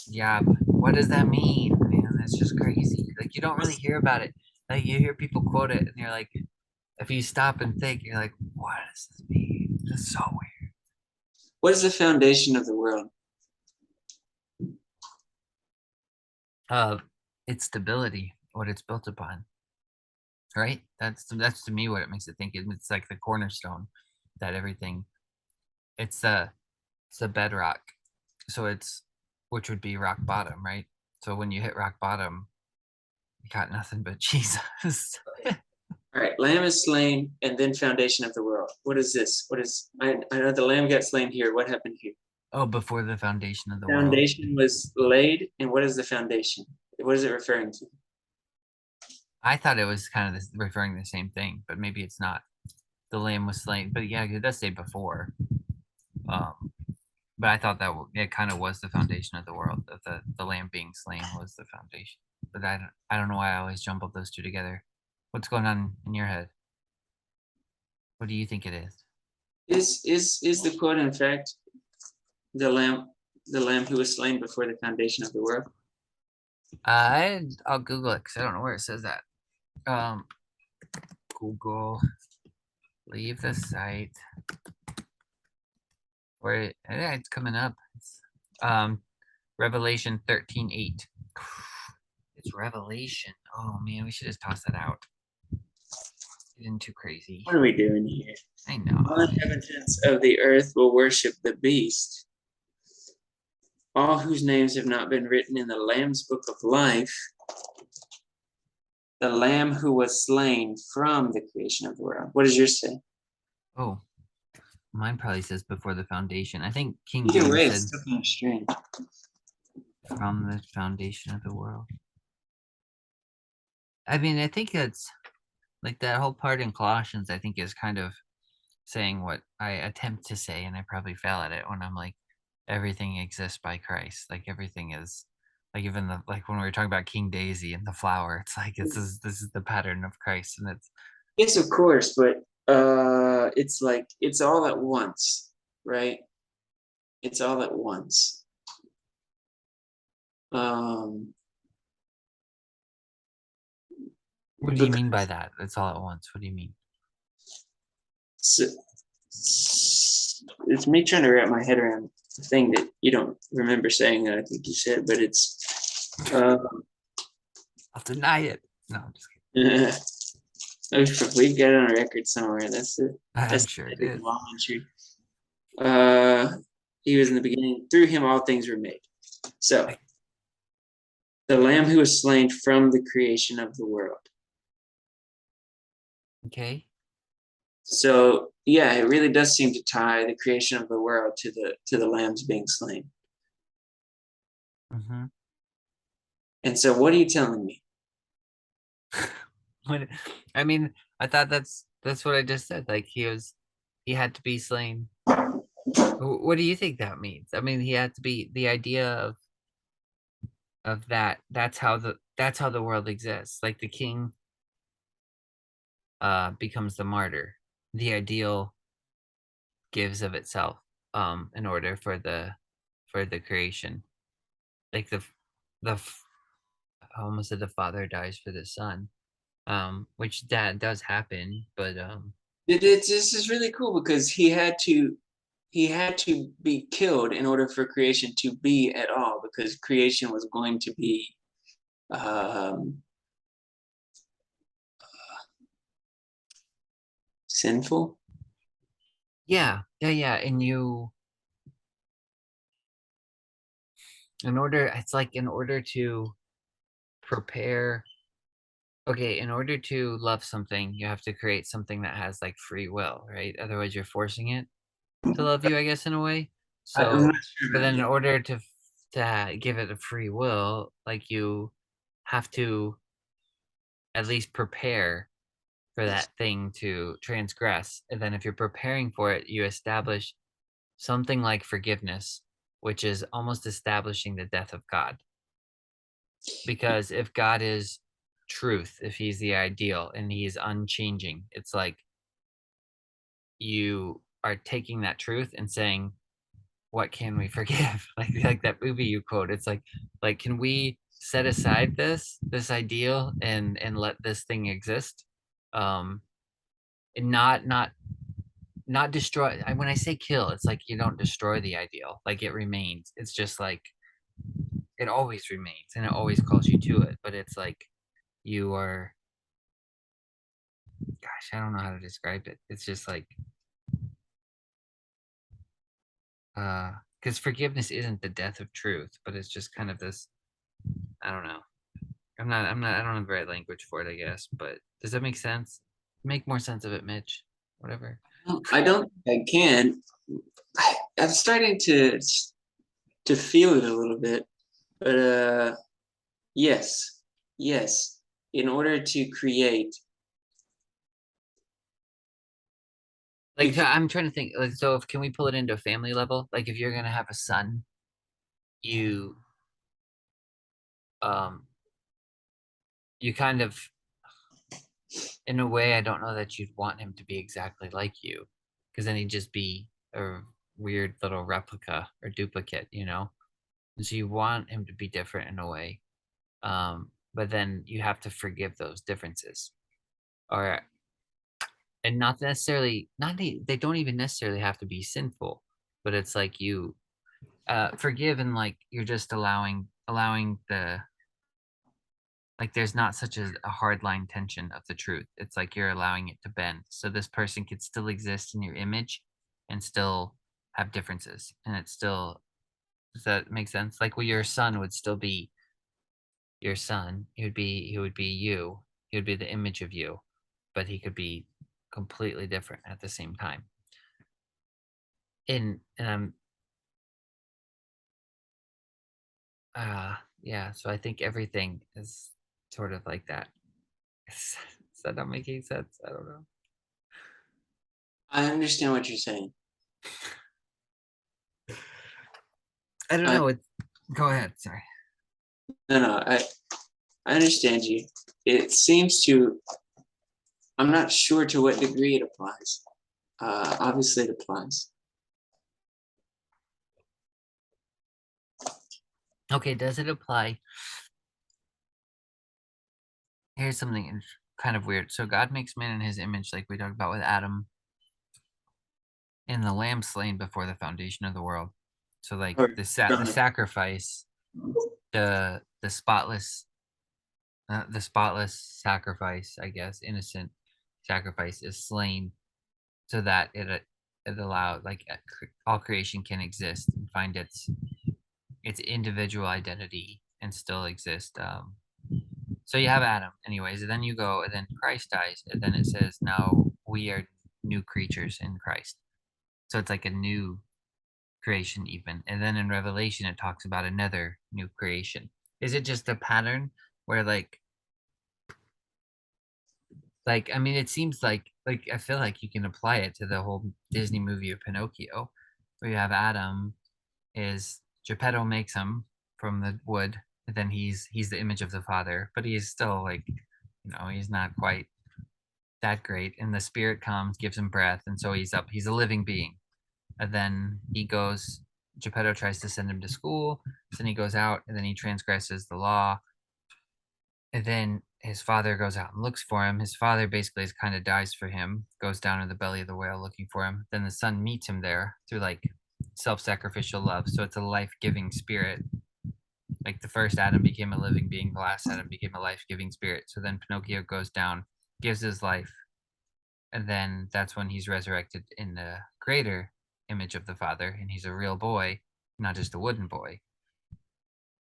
Yeah, but what does that mean, man? That's just crazy. Like you don't really hear about it. Like you hear people quote it, and you're like, if you stop and think, you're like, what does this mean? That's so weird. What is the foundation of the world? Uh, it's stability, what it's built upon, right? That's to me what it makes it think. It's like the cornerstone that everything. It's the bedrock. So it's which would be rock bottom, right? So when you hit rock bottom, you got nothing but Jesus. All right, lamb is slain, and then foundation of the world. What is this? What is? I know the lamb got slain here. What happened here? Oh, before the foundation of the world. Foundation was laid, and what is the foundation? What is it referring to? I thought it was kind of referring to the same thing, but maybe it's not. The lamb was slain, but yeah, it does say before. Um, but I thought that it kind of was the foundation of the world. That the lamb being slain was the foundation. But I don't know why I always jumbled those two together. What's going on in your head? What do you think it is? Is the quote in fact the lamb who was slain before the foundation of the world? I'll Google it because I don't know where it says that. Um, Google, leave the site. Where yeah, it's coming up. It's, Revelation 13:8. It's Revelation. Oh man, we should just toss that out. Getting too crazy. What are we doing here? I know. All inhabitants of the earth will worship the beast, all whose names have not been written in the Lamb's book of life, the Lamb who was slain from the creation of the world. What does yours say? Oh, mine probably says before the foundation. I think King Either way, James it's said still kind of strange. from the foundation of the world. I mean, I think it's like that whole part in Colossians, I think is kind of saying what I attempt to say, and I probably fail at it when I'm like, everything exists by Christ. Like everything is like even the like when we were talking about King Daisy and the flower, it's like this is the pattern of Christ, and it's Yes, of course, but it's like it's all at once, right? It's all at once. Um, what do you mean by that? It's all at once. What do you mean? so, it's me trying to wrap my head around the thing that you don't remember saying that I think you said, but it's I'll deny it. No, I'm just kidding. we've got it on record somewhere. I'm That's sure it the is. long and true. He was in the beginning. Through him, all things were made. So the Lamb who was slain from the creation of the world. Okay. So yeah, it really does seem to tie the creation of the world to the lambs being slain. Mm-hmm. And so, what are you telling me? What I mean, I thought that's what I just said. Like he had to be slain. What do you think that means? I mean, he had to be the idea of that. That's how the world exists. Like the king becomes the martyr. The ideal gives of itself in order for the creation. Like the I almost said the father dies for the son. Which that does happen, but This is really cool because he had to be killed in order for creation to be at all because creation was going to be um, sinful. yeah, and you in order it's like in order to prepare okay, in order to love something, you have to create something that has like free will, right? Otherwise you're forcing it to love you, I guess, in a way. I'm not So, sure but about then in that. order to give it a free will, like you have to at least prepare for that thing to transgress. And then if you're preparing for it, you establish something like forgiveness, which is almost establishing the death of God. Because if God is truth, if he's the ideal and he's unchanging, it's like you are taking that truth and saying, what can we forgive? Like that movie you quote. It's like can we set aside this ideal and let this thing exist, um and not destroy. When I say kill, it's like you don't destroy the ideal, like it remains. It's just like it always remains and it always calls you to it, but it's like you are, gosh, I don't know how to describe it. It's just like because forgiveness isn't the death of truth, but it's just kind of this, I don't know. I don't have the right language for it, I guess, but does that make sense? Make more sense of it, Mitch. Whatever. I don't think I can. I'm starting to feel it a little bit, but yes, yes. In order to create, Like so if I'm trying to think, like, so if can we pull it into a family level? Like if you're gonna have a son, you um you kind of, in a way, I don't know that you'd want him to be exactly like you, because then he'd just be a weird little replica or duplicate, you know? And so you want him to be different in a way. But then you have to forgive those differences. Or and not necessarily they don't even necessarily have to be sinful, but it's like you forgive, and like you're just allowing the, like there's not such a hard line tension of the truth. It's like you're allowing it to bend. So this person could still exist in your image and still have differences. And it's still, does that make sense? Like well, your son would still be your son. He would be you. He would be the image of you, but he could be completely different at the same time. And I'm yeah, so I think everything is sort of like that. Is that not making sense? I don't know. I understand what you're saying. I don't I know. It's go ahead. Sorry. no no I understand you. It seems to. I'm not sure to what degree it applies. Obviously, it applies. Okay, does it apply? Here's something kind of weird. So God makes man in his image, like we talked about with Adam, and the lamb slain before the foundation of the world. So like Or the sacrifice, the spotless sacrifice, I guess, innocent sacrifice is slain so that it allowed like all creation can exist and find its individual identity and still exist. So you have Adam, anyways, and then you go, and then Christ dies, and then it says now we are new creatures in Christ. So it's like a new creation, even. And then in Revelation, it talks about another new creation. Is it just a pattern where like I mean, it seems like I feel like you can apply it to the whole Disney movie of Pinocchio, where you have Adam is Geppetto makes him from the wood, and then he's the image of the father, but he's still like, he's not quite that great. And the spirit comes, gives him breath, and so he's a living being. And then he goes, Geppetto tries to send him to school, so then he goes out and then he transgresses the law. And then his father goes out and looks for him. His father basically kind of dies for him, goes down in the belly of the whale looking for him. Then the son meets him there through like self-sacrificial love. So it's a life-giving spirit. Like the first Adam became a living being, the last Adam became a life-giving spirit. So then Pinocchio goes down, gives his life, and then that's when he's resurrected in the greater image of the father, and he's a real boy, not just a wooden boy.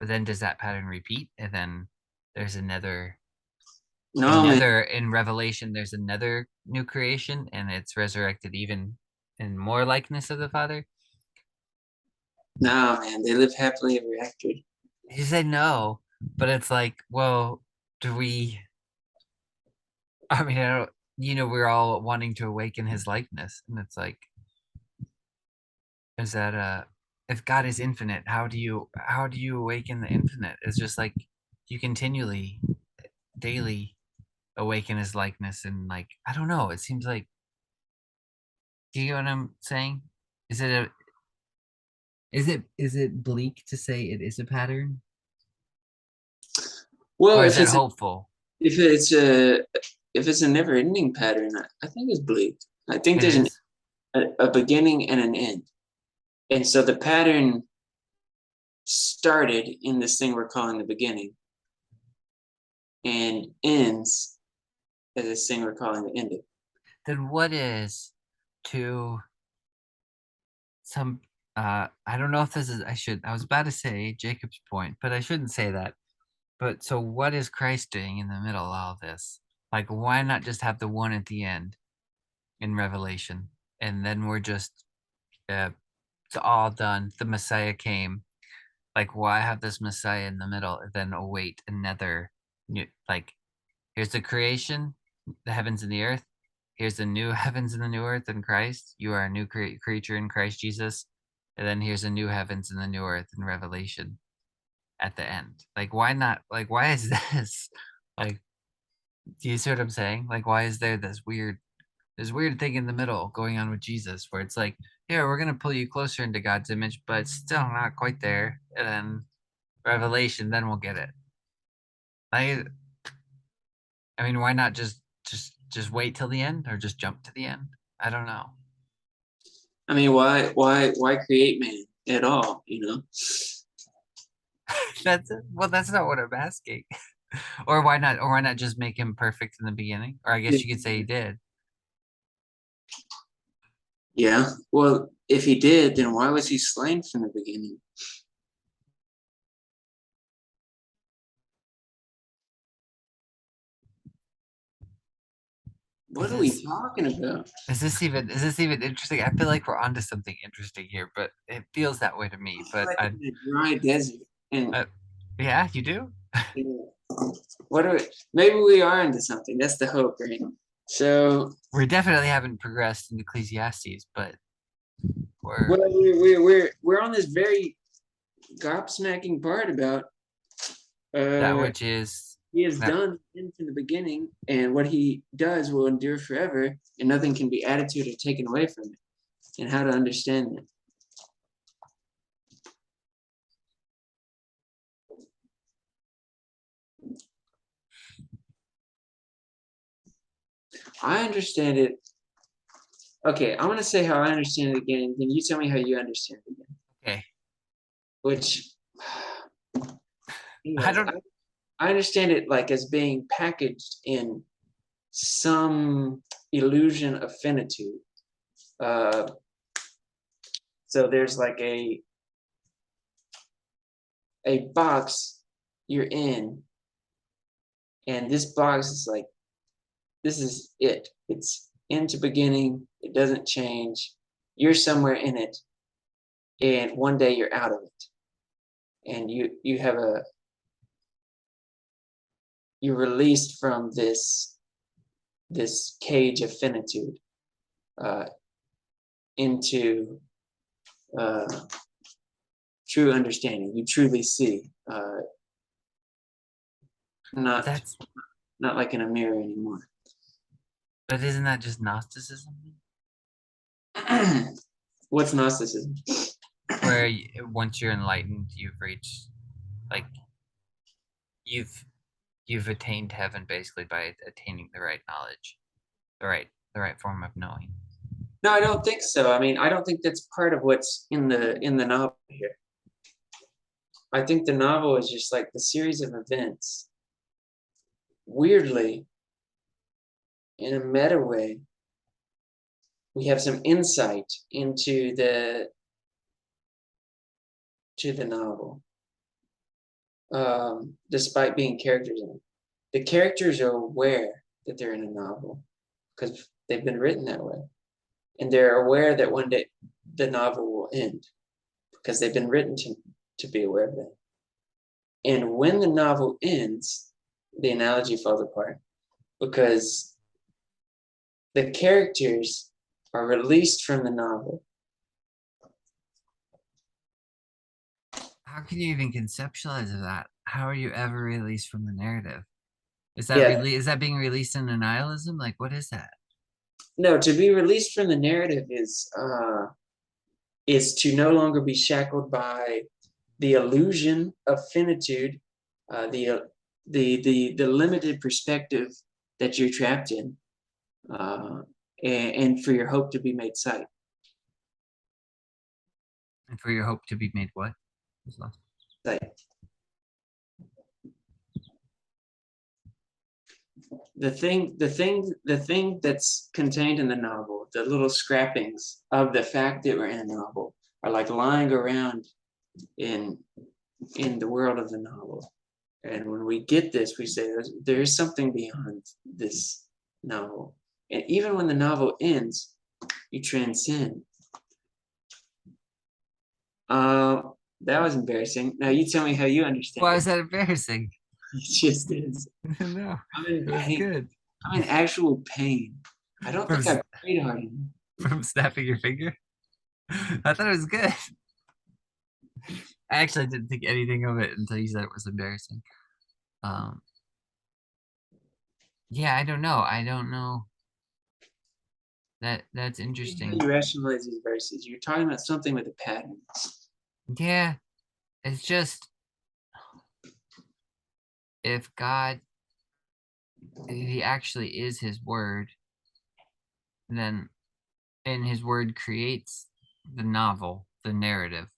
But then does that pattern repeat? And then there's No man, another in Revelation, there's another new creation, and it's resurrected even in more likeness of the Father. no man. They live happily ever after. You said no, but it's like, well, do we? I mean, I don't. We're all wanting to awaken His likeness, and it's like, is that if God is infinite, how do you awaken the infinite? It's just like you continually, daily awaken His likeness, and like I don't know. It seems like, do you get what I'm saying? Is it a is it bleak to say it is a pattern? Well, or is it hopeful? if it's a if it's a never ending pattern, I think it's bleak. I think It there's is. a beginning and an end, and so the pattern started in this thing we're calling the beginning, and ends as this thing we're calling the ending. Then what is to some I don't know if this is I was about to say Jacob's point, but I shouldn't say that. But so what is Christ doing in the middle of all this? Like why not just have the one at the end in Revelation? And then we're just it's all done. The Messiah came. Like why have this Messiah in the middle and then await another new like here's the creation, the heavens and the earth. Here's the new heavens and the new earth in Christ. You are a new creature in Christ Jesus. And then here's a new heavens and the new earth in Revelation at the end. Like, why not? Like, why is this? Like, do you see what I'm saying? Like, why is there this weird thing in the middle going on with Jesus where it's like, yeah, we're gonna pull you closer into God's image, but it's still not quite there. And then Revelation, then we'll get it. Like, I mean, why not just wait till the end or just jump to the end? I don't know. I mean, why create man at all? You know, That's it. Well, that's not what I'm asking. Or why not just make him perfect in the beginning? Or I guess you could say he did. yeah. Well, if he did, then why was he slain from the beginning? Is What are we this talking about? is this even interesting? I feel like we're onto something interesting here, but it feels that way to me. It's But like in a dry desert, and uh, yeah, you do. you know, what are maybe we are into something. That's the hope, right? So, We definitely haven't progressed in Ecclesiastes, but we're well, we're on this very gobsmacking part about that uh which is he has that done from the beginning, and what he does will endure forever, and nothing can be added to it or taken away from it. And how to understand that. I understand it. Okay, I'm gonna say how I understand it again, then you tell me how you understand it again. okay. Which, I anyways, don't. I understand it like as being packaged in some illusion of finitude. Uh, so there's like a box you're in, and this box is like this is it. It's into beginning. It doesn't change. You're somewhere in it, and one day you're out of it, and you have a you're released from this cage of finitude uh, into uh, true understanding. You truly see, But not that's not like in a mirror anymore. but isn't that just Gnosticism? What's Gnosticism? Where once you're enlightened, you've reached like you've you've attained heaven basically by attaining the right knowledge, the right form of knowing. No, I don't think so. I mean, I don't think that's part of what's in the novel here. I think the novel is just like the series of events. Weirdly, in a meta way, we have some insight into the novel, despite being characters in it. The characters are aware that they're in a novel because they've been written that way, and they're aware that one day the novel will end because they've been written to be aware of that. And when the novel ends, the analogy falls apart because the characters are released from the novel. How can you even conceptualize of that? How are you ever released from the narrative? Yeah, Is that being released in a nihilism? Like what is that? no, to be released from the narrative is to no longer be shackled by the illusion of finitude, the the limited perspective that you're trapped in, and for your hope to be made sight. And for your hope to be made what? Sight. The thing that's contained in the novel, the little scrappings of the fact that we're in a novel, are like lying around in the world of the novel. And when we get this, we say there is something beyond this novel. And even when the novel ends, you transcend. That was embarrassing. Now you tell me how you understand Why it. is that embarrassing? It just is. No, I'm in it was pain. good. I'm in actual pain. I don't From, think I've prayed hard enough. from snapping your finger? I thought it was good. I actually didn't think anything of it until you said it was embarrassing. Um, yeah, I don't know. I don't know. That's How interesting. you rationalize these verses? You're talking about something with a pattern. Yeah, it's just if God, if he actually is his word, then and his word creates the novel, the narrative,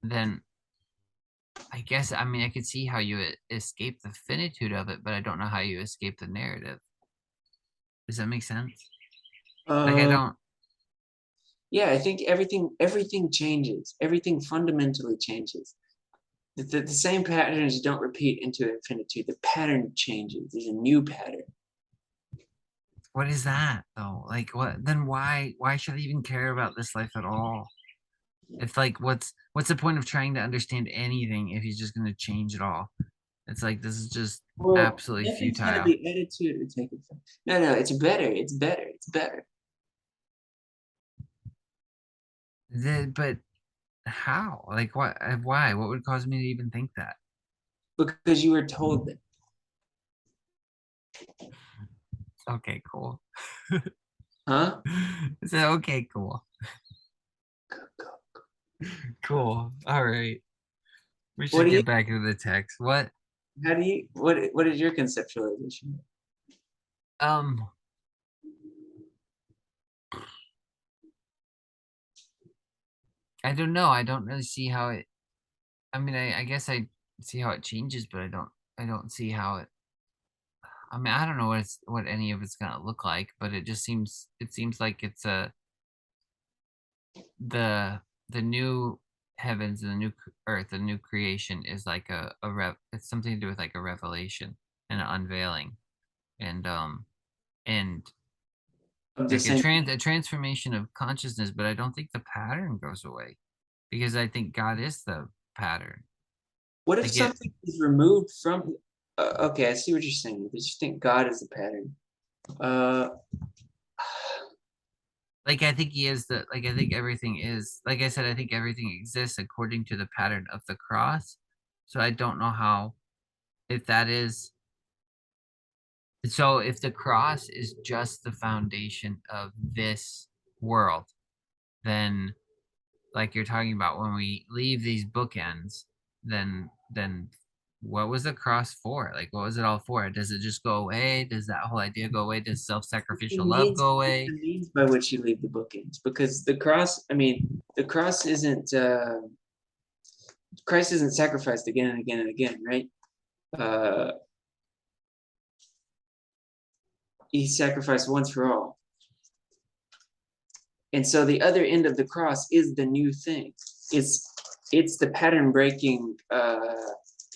then I guess I mean I could see how you escape the finitude of it, but I don't know how you escape the narrative. Does that make sense? Like I Uh, don't. yeah, I think everything changes. Everything fundamentally changes. The same patterns don't repeat into infinitude. The pattern changes. There's a new pattern. What is that though? Like what? Then why should I even care about this life at all? It's like what's the point of trying to understand anything if he's just going to change it all? It's like this is just Well, absolutely nothing's going to futile. be added to it or taken from. No, no, it's better. It's better. It's better. But how? Like what? Why? What would cause me to even think that? Because you were told that. Okay, cool. Huh? So okay, cool, cool. All right, we What should do you, get back into the text. What? what is your conceptualization? Um, I don't know. I don't really see how it. I mean, I guess I see how it changes, but I don't see how it. I mean, I don't know what any of it's gonna look like, but it seems like it's the the new heavens and the new earth, the new creation is like it's something to do with like a revelation and an unveiling and Of the like same. a transformation of consciousness, but I don't think the pattern goes away because I think God is the pattern. What if Like it something is removed from? Okay, I see what you're saying. But you think God is the pattern? Uh, like I think he is the like I think everything is like I said, I think everything exists according to the pattern of the cross. So I don't know how if that is so if the cross is just the foundation of this world, then like you're talking about when we leave these bookends, then what was the cross for? Like what was it all for? Does it just go away? Does that whole idea go away? Does self-sacrificial love go it's away? the means by which you leave the bookends, because the cross. I mean, the cross isn't. Christ isn't sacrificed again and again and again, right? Uh, he sacrificed once for all, and so the other end of the cross is the new thing. It's it's the pattern breaking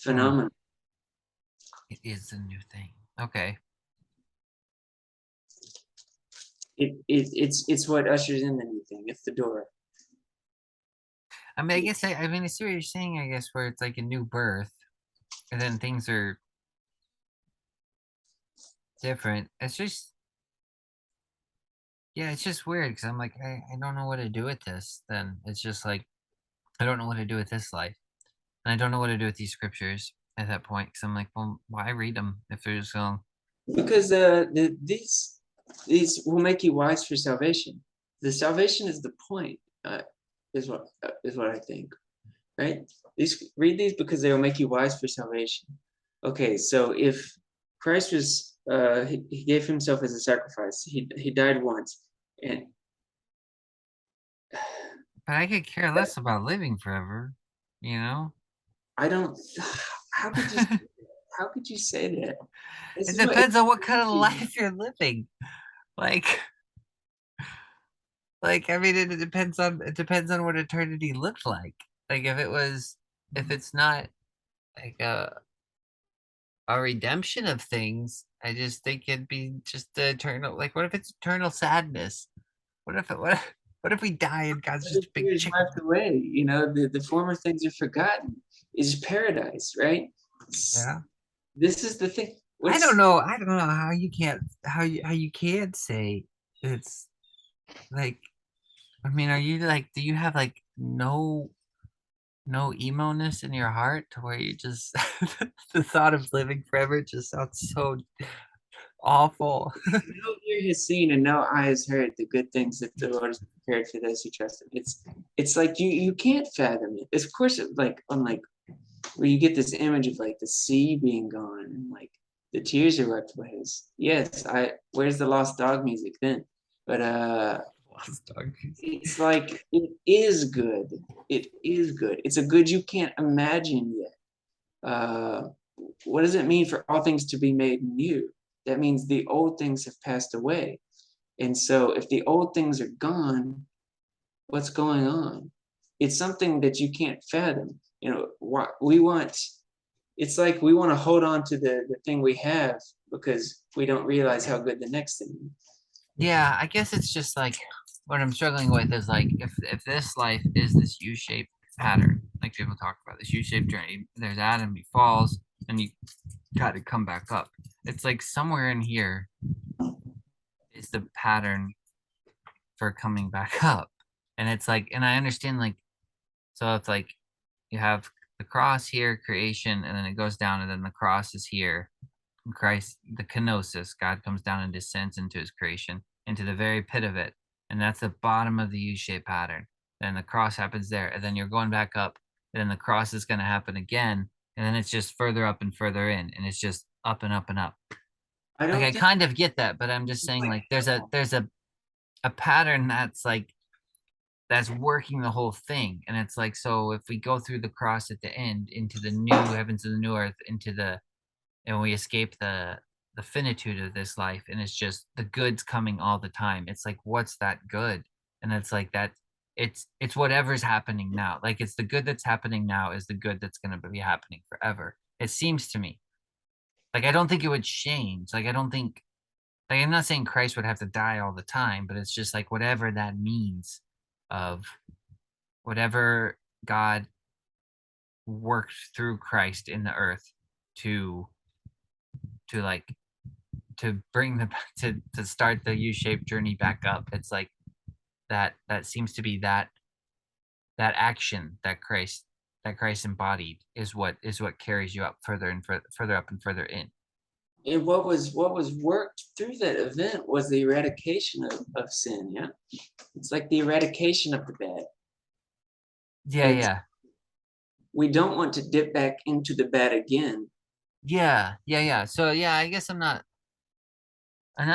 Hmm, phenomenon. it is a new thing. Okay. It's what ushers in the new thing. It's the door. I mean, I guess I mean, I see what you're saying, I guess, where it's like a new birth and then things are different. It's just, yeah, it's just weird because I'm like, I don't know what to do with this. Then it's just like, I don't know what to do with this life. And I don't know what to do with these scriptures at that point because I'm like, well, why read them if they're just going, Because these will make you wise for salvation. The salvation is the point. Is what I think. Right? These read these because they will make you wise for salvation. Okay, so if Christ was he gave himself as a sacrifice, he died once, and But I could care less about living forever, you know? I don't. How could you? How could you say that? This It is what it's depends on what kind of crazy. life you're living. Like, I mean, it depends on what eternity looked like. Like, if it's not like a redemption of things, I just think it'd be just the eternal. Like, what if it's eternal sadness? What if we die and God's just The a big fear is chicken? wiped away. You know, the former things are forgotten. Is paradise, right? Yeah. This is the thing. I don't What's know. I don't know how you can't say it's like. I mean, are you like? Do you have like no emo-ness in your heart to where you just the thought of living forever just sounds so awful. no ear has seen and no eye has heard the good things that the Lord has prepared for those who trust Him. It's like you can't fathom it. Of course, like on like where you get this image of like the sea being gone and like the tears are wiped away. Yes, I where's the lost dog music then? But Lost donkeys. it's like it is good. It is good. It's a good you can't imagine yet. What does it mean for all things to be made new? That means the old things have passed away. And so if the old things are gone, what's going on? It's something that you can't fathom. You know, what we want, it's like we want to hold on to the thing we have because we don't realize how good the next thing is. Yeah, I guess it's just like what I'm struggling with is like if this life is this U-shaped pattern, like people talk about this U-shaped journey, there's Adam, he falls, and you got to come back up. It's like somewhere in here is the pattern for coming back up. And it's like, and I understand like, so it's like you have the cross here, creation, and then it goes down, and then the cross is here. And Christ, the kenosis, God comes down and descends into his creation, into the very pit of it. And that's the bottom of the U-shaped pattern. Then the cross happens there, and then you're going back up, and then the cross is going to happen again, and then it's just further up and further in, and it's just up and up and up. I Like don't I think kind of get that, but I'm just saying like like there's a pattern that's working the whole thing. And it's like, so if we go through the cross at the end into the new heavens and the new earth, and we escape the finitude of this life, and it's just the good's coming all the time. It's like, what's that good? And it's like that it's whatever's happening now. Like it's the good that's happening now is the good that's gonna be happening forever. It seems to me. Like I don't think it would change. Like I don't think like I'm not saying Christ would have to die all the time, but it's just like whatever that means of whatever God worked through Christ in the earth to like to bring the to start the U-shaped journey back up. It's like that seems to be that action that Christ embodied is what carries you up further and further up and further in. and what was worked through that event was the eradication of sin, yeah. It's like the eradication of the bad. Yeah, And yeah. we don't want to dip back into the bad again. Yeah, yeah, yeah. So yeah, I guess I'm not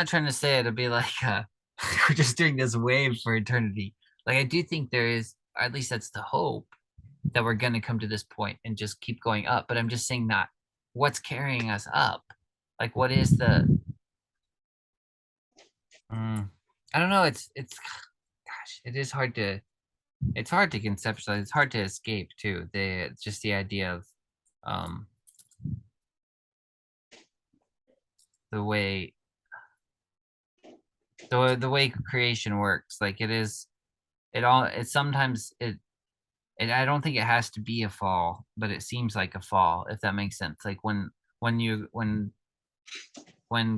trying to say it'll be like we're just doing this wave for eternity. Like I do think there is, or at least that's the hope, that we're gonna come to this point and just keep going up. But I'm just saying that what's carrying us up? Like what is the I don't know, it's gosh, it's hard to conceptualize, it's hard to escape too. Just the idea of um the way the way creation works. Like it sometimes I don't think it has to be a fall, but it seems like a fall, if that makes sense. Like when you when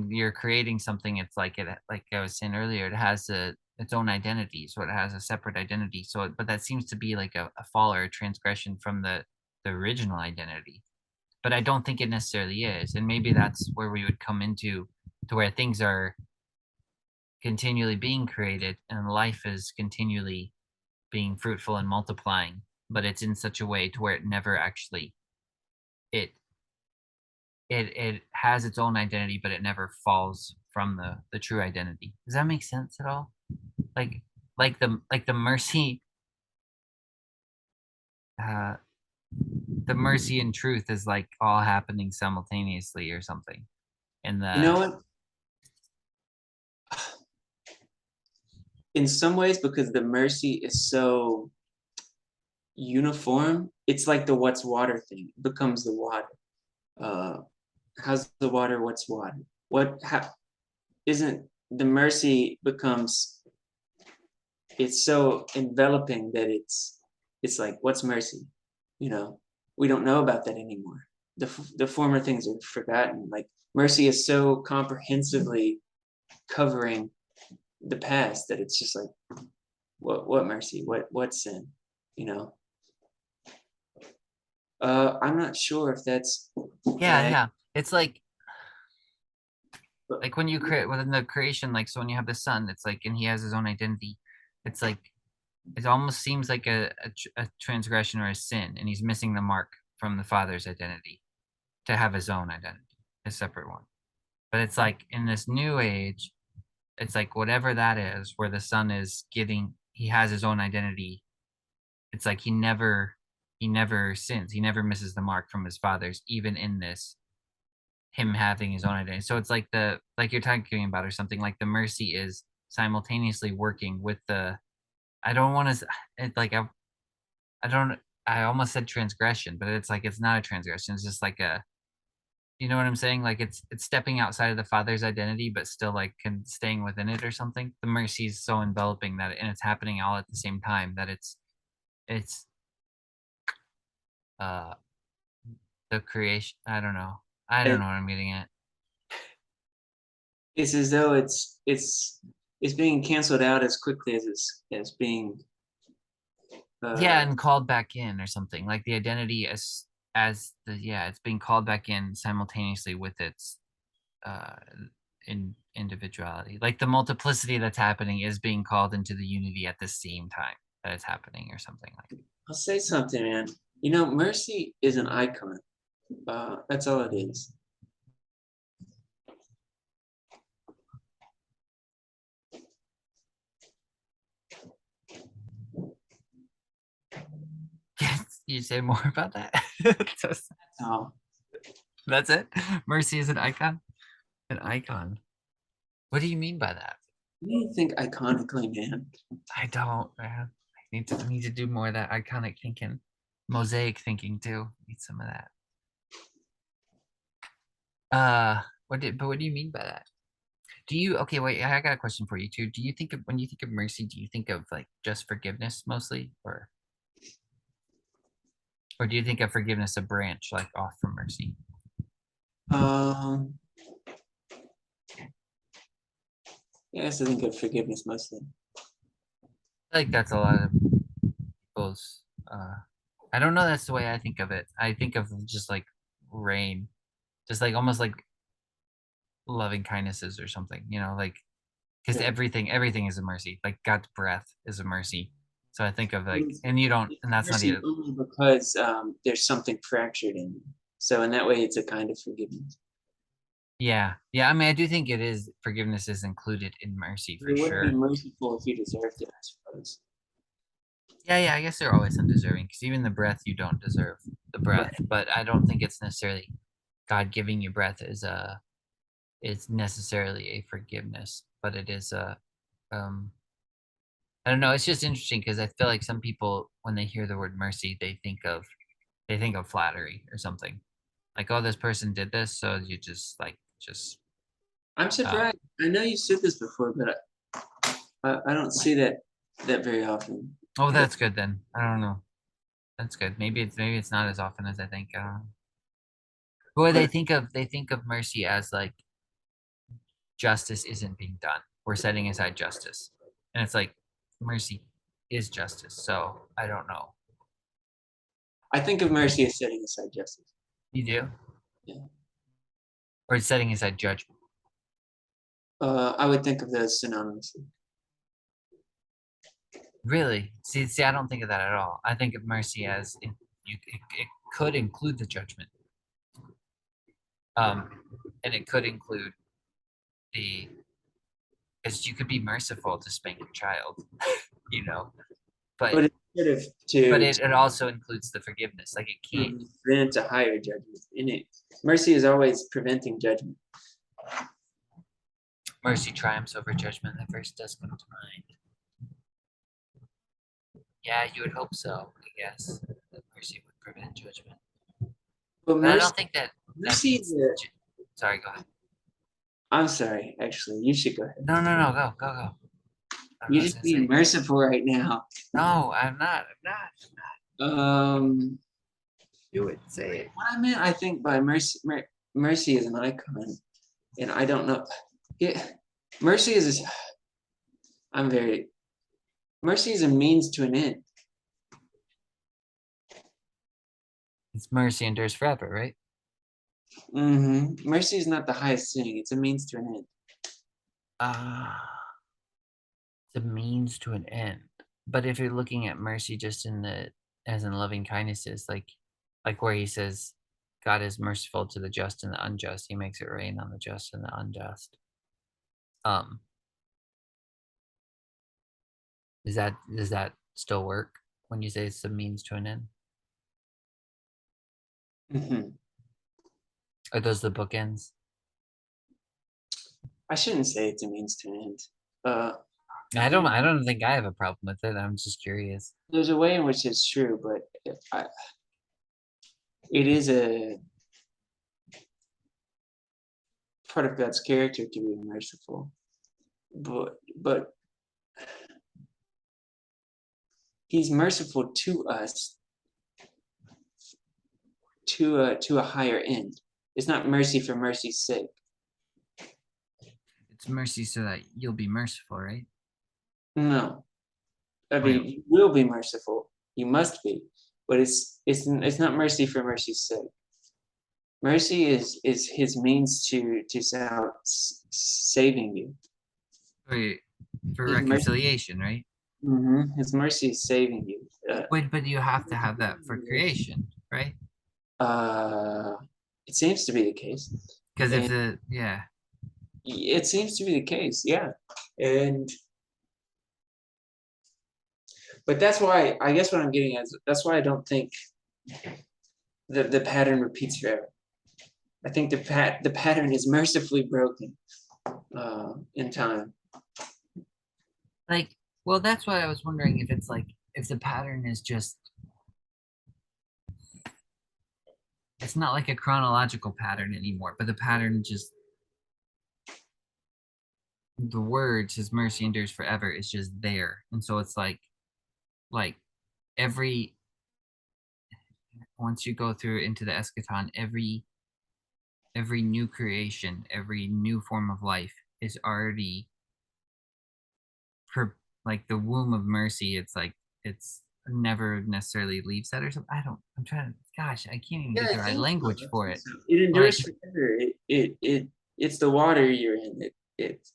you're creating something, it's like like I was saying earlier, it has its own identity, so it has a separate identity. But that seems to be like a fall or a transgression from the original identity. But I don't think it necessarily is, and maybe that's where we would come into to where things are continually being created and life is continually being fruitful and multiplying, but it's in such a way to where it never actually it it has its own identity, but it never falls from the true identity. Does that make sense at all? Like like the mercy, uh the mercy and truth is like all happening simultaneously or something. And You know the what? In some ways, because the mercy is so uniform, it's like the what's water thing. It becomes the water. Uh, how's the water? What's water? What isn't the mercy becomes it's so enveloping that it's like what's mercy, you know, we don't know about that anymore. The former things are forgotten. Like mercy is so comprehensively covering the past that it's just like what mercy, what sin, you know. I'm not sure if that's yeah, right, yeah. It's but like when you create within the creation, like so when you have the son, it's like and he has his own identity. It's like it almost seems like a transgression or a sin, and he's missing the mark from the father's identity to have his own identity, a separate one. But it's like in this new age, it's like whatever that is, where the son is getting, he has his own identity. It's like he never sins, he never misses the mark from his father's, even in this him having his own identity. So it's like the like you're talking about or something like the mercy is simultaneously working with the I don't want to it's like I don't I almost said transgression, but it's like it's not a transgression. It's just like a you know what I'm saying? Like it's stepping outside of the father's identity, but still like staying within it or something. The mercy is so enveloping that and it's happening all at the same time that it's uh the creation. I don't know. I don't know what I'm getting at. it's as though it's being canceled out as quickly as it's as being Yeah, uh and called back in or something. Like the identity as the yeah, it's being called back in simultaneously with its uh in individuality. Like the multiplicity that's happening is being called into the unity at the same time that it's happening or something like. I'll say something, man. You know, mercy is an icon. That's all it is. Can you say more about that? Oh, That's it. Mercy is an icon. An icon. What do you mean by that? you don't think iconically, man. I don't, man. I need to do more of that iconic thinking, mosaic thinking too. Need some of that. What do you mean by that? Do you okay? Wait, I got a question for you too. Do you think of when you think of mercy, do you think of like just forgiveness mostly, or do you think of forgiveness a branch like off from mercy? Um, yeah, I guess I think of forgiveness mostly. I think that's a lot of people's. I don't know. That's the way I think of it. I think of just like rain, just like almost like loving kindnesses or something. Like because Yeah. everything is a mercy. Like God's breath is a mercy. So I think of But like, and you don't, it's and that's not mercy it. only because there's something fractured in you. So in that way, it's a kind of forgiveness. Yeah, yeah. I mean, I do think it is forgiveness is included in mercy for It wouldn't be sure. merciful if you deserved it, I suppose. Yeah, yeah. I guess they're always undeserving because even the breath you don't deserve the breath. Right. But I don't think it's necessarily God giving you breath is necessarily a forgiveness, but it is a um. I don't know. It's just interesting because I feel like some people when they hear the word mercy, they think of flattery or something. Like, oh, this person did this, so you just I'm uh surprised. I know you said this before, but I don't see that very often. oh, But that's good then. I don't know. That's good. Maybe it's not as often as I think. Or they but think of mercy as like justice isn't being done. We're setting aside justice. And it's like mercy is justice. So I don't know. I think of mercy as setting aside justice. You do? Yeah. Or it's setting aside judgment. I would think of those synonymously. Really? See, I don't think of that at all. I think of mercy as it could include the judgment. Um, and it could include the because you could be merciful to spank a child, you know, but But instead of but to, it also includes the forgiveness. Like it can't. prevent a higher judgment. In it, mercy is always preventing judgment. Mercy triumphs over judgment. That verse does come to mind. Yeah, you would hope so, I guess. That mercy would prevent judgment. But But I mercy, don't think that that mercy is means. a, Sorry, go ahead. I'm sorry, actually, you should go ahead. No, go. I You're was just gonna being say. merciful right now. No, I'm not. I'm not. Um, Do it. Say it. what I meant, I think by mercy is an icon, and I don't know. Yeah, mercy is. I'm very. Mercy is a means to an end. It's mercy endures forever, right? Mercy is not the highest thing. It's a means to an end. It's a means to an end. But if you're looking at mercy just in the as in loving kindnesses, like where he says, God is merciful to the just and the unjust. He makes it rain on the just and the unjust. Um, does that still work when you say it's a means to an end? hmm Are those the bookends? I shouldn't say it's a means to an end. I don't think I have a problem with it. I'm just curious. There's a way in which it's true, but it is a part of God's character to be merciful. But He's merciful to us to a higher end. It's not mercy for mercy's sake. It's mercy so that you'll be merciful, right? No, I Wait, mean you will be merciful. You must be, but it's not mercy for mercy's sake. Mercy is His means to saving you. wait, for His mercy, reconciliation, right? His mercy is saving you. Wait, but you have to have that for creation, right? Uh, it seems to be the case, Because if and the yeah, it seems to be the case, yeah. And but that's why I guess what I'm getting at is that's why I don't think the pattern repeats forever. I think the pattern is mercifully broken in time. like, well, that's why I was wondering if it's like if the pattern is just it's not like a chronological pattern anymore, but the pattern just the words his mercy endures forever is just there, and so it's like every once you go through into the eschaton, every new creation, every new form of life is already per like the womb of mercy. It's like it's never necessarily leaves that or something. I don't. I'm trying to. Gosh, I can't even Yeah, get I the right think so. language I for think it. so. It Like, endures forever. It's the water you're in. It's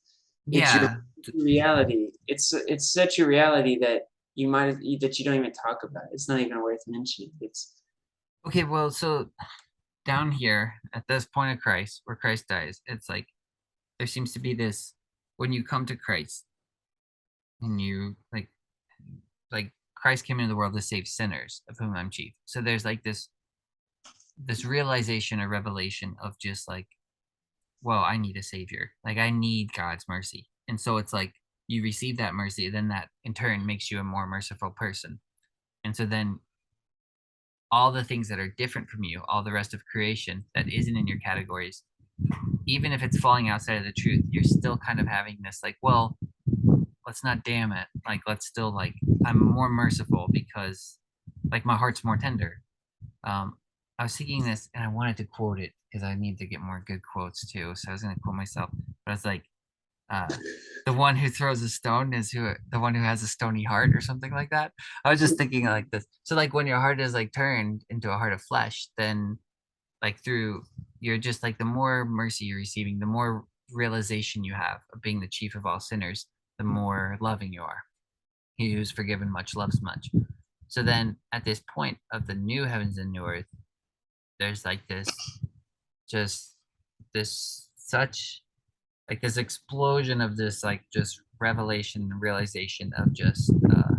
your yeah. reality. It's such a reality that that you don't even talk about. It's not even worth mentioning. It's Okay. Well, so down here at this point of Christ, where Christ dies, it's like there seems to be this when you come to Christ and you like Christ came into the world to save sinners, of whom I'm chief. So there's like this realization or revelation of just like, well, I need a savior. Like I need God's mercy. And so it's like you receive that mercy, then that in turn makes you a more merciful person. And so then all the things that are different from you, all the rest of creation that isn't in your categories, even if it's falling outside of the truth, you're still kind of having this like, well, let's not damn it. Like let's still like I'm more merciful because like my heart's more tender. I was thinking this and I wanted to quote it because I need to get more good quotes too. So I was gonna quote myself, but it's like uh the one who throws a stone is who the one who has a stony heart or something like that. I was just thinking like this. So like when your heart is like turned into a heart of flesh, then like through you're just like the more mercy you're receiving, the more realization you have of being the chief of all sinners, the more loving you are. He who's forgiven much loves much. So then at this point of the new heavens and new earth, there's like this just this such like this explosion of this like just revelation and realization of just how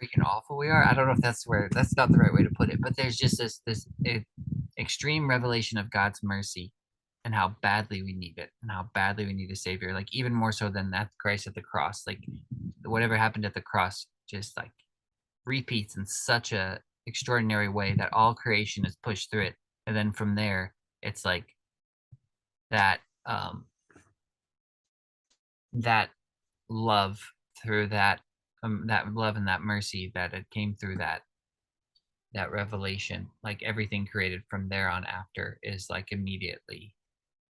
freaking awful we are. I don't know if that's not the right way to put it, but there's just this extreme revelation of God's mercy and how badly we need it and how badly we need a savior, like even more so than that Christ at the cross. Like whatever happened at the cross just like repeats in such a extraordinary way that all creation is pushed through it. And then from there, it's like that that love through that love and that mercy that it came through that revelation, like everything created from there on after is like immediately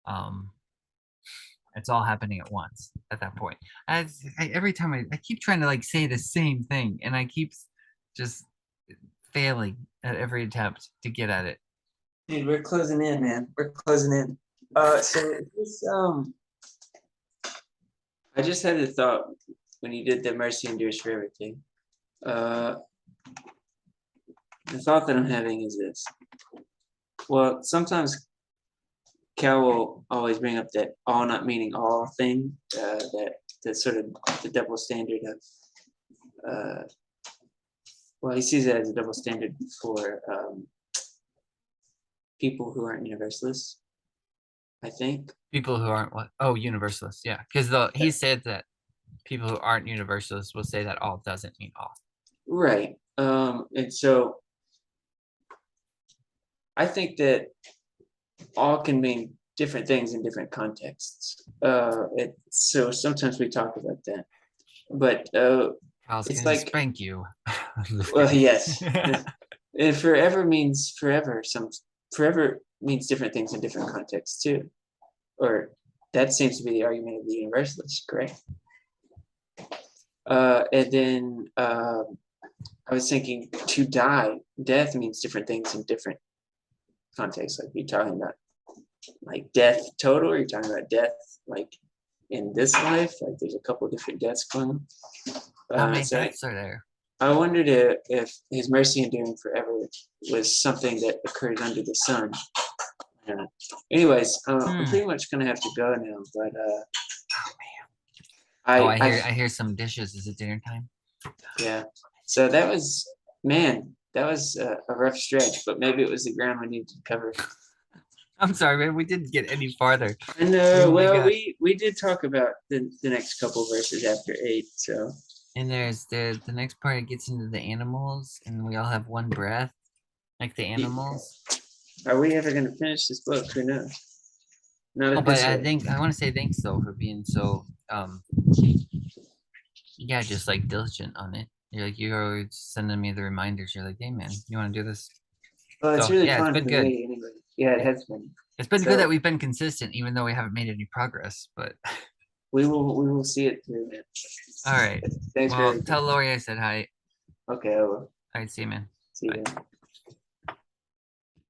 um it's all happening at once at that point. Every time I keep trying to like say the same thing and I keep just failing at every attempt to get at it. Dude, we're closing in, man. We're closing in. So this I just had a thought when you did the mercy endures for everything. The thought that I'm having is this. Well, sometimes Cal will always bring up that all not meaning all thing, that sort of the double standard of well, he sees it as a double standard for people who aren't universalists, I think. People who aren't what? Oh, universalists. Yeah, because he said that people who aren't universalists will say that all doesn't mean all. Right. And so I think that all can mean different things in different contexts. So sometimes we talk about that, but Kyle's it's gonna like, spank you. well, yes, and forever means forever. Forever means different things in different contexts too, or that seems to be the argument of the universalists, correct? And then I was thinking to die, death means different things in different contexts. Like you're talking about like death total, or you're talking about death like in this life. Like there's a couple of different deaths going on. How many So deaths are there? I wondered if his mercy enduring forever was something that occurs under the sun. Anyways, I'm pretty much gonna have to go now, but Oh man. I, Oh, I I hear some dishes. Is it dinner time? yeah. So that was, man, that was a rough stretch, but maybe it was the ground we needed to cover. I'm sorry, man. We didn't get any farther. And We only well, got we did talk about the next couple verses after 8. So and there's the next part. It gets into the animals, and we all have one breath, like the animals. are we ever gonna finish this book? Who knows? Not Oh, at but this I rate. think I want to say thanks though for being so yeah, just like diligent on it. You're always sending me the reminders. You're like, hey man, you want to do this? Well, it's So really yeah, it's fun been for good. me anyway. Yeah, it has been. It's been good that So we've been consistent, even though we haven't made any progress. But we will see it through, man. all right. Thanks for Well, everything. tell Lori I said hi. Okay, I will. I'd see you, man. See you Bye. then.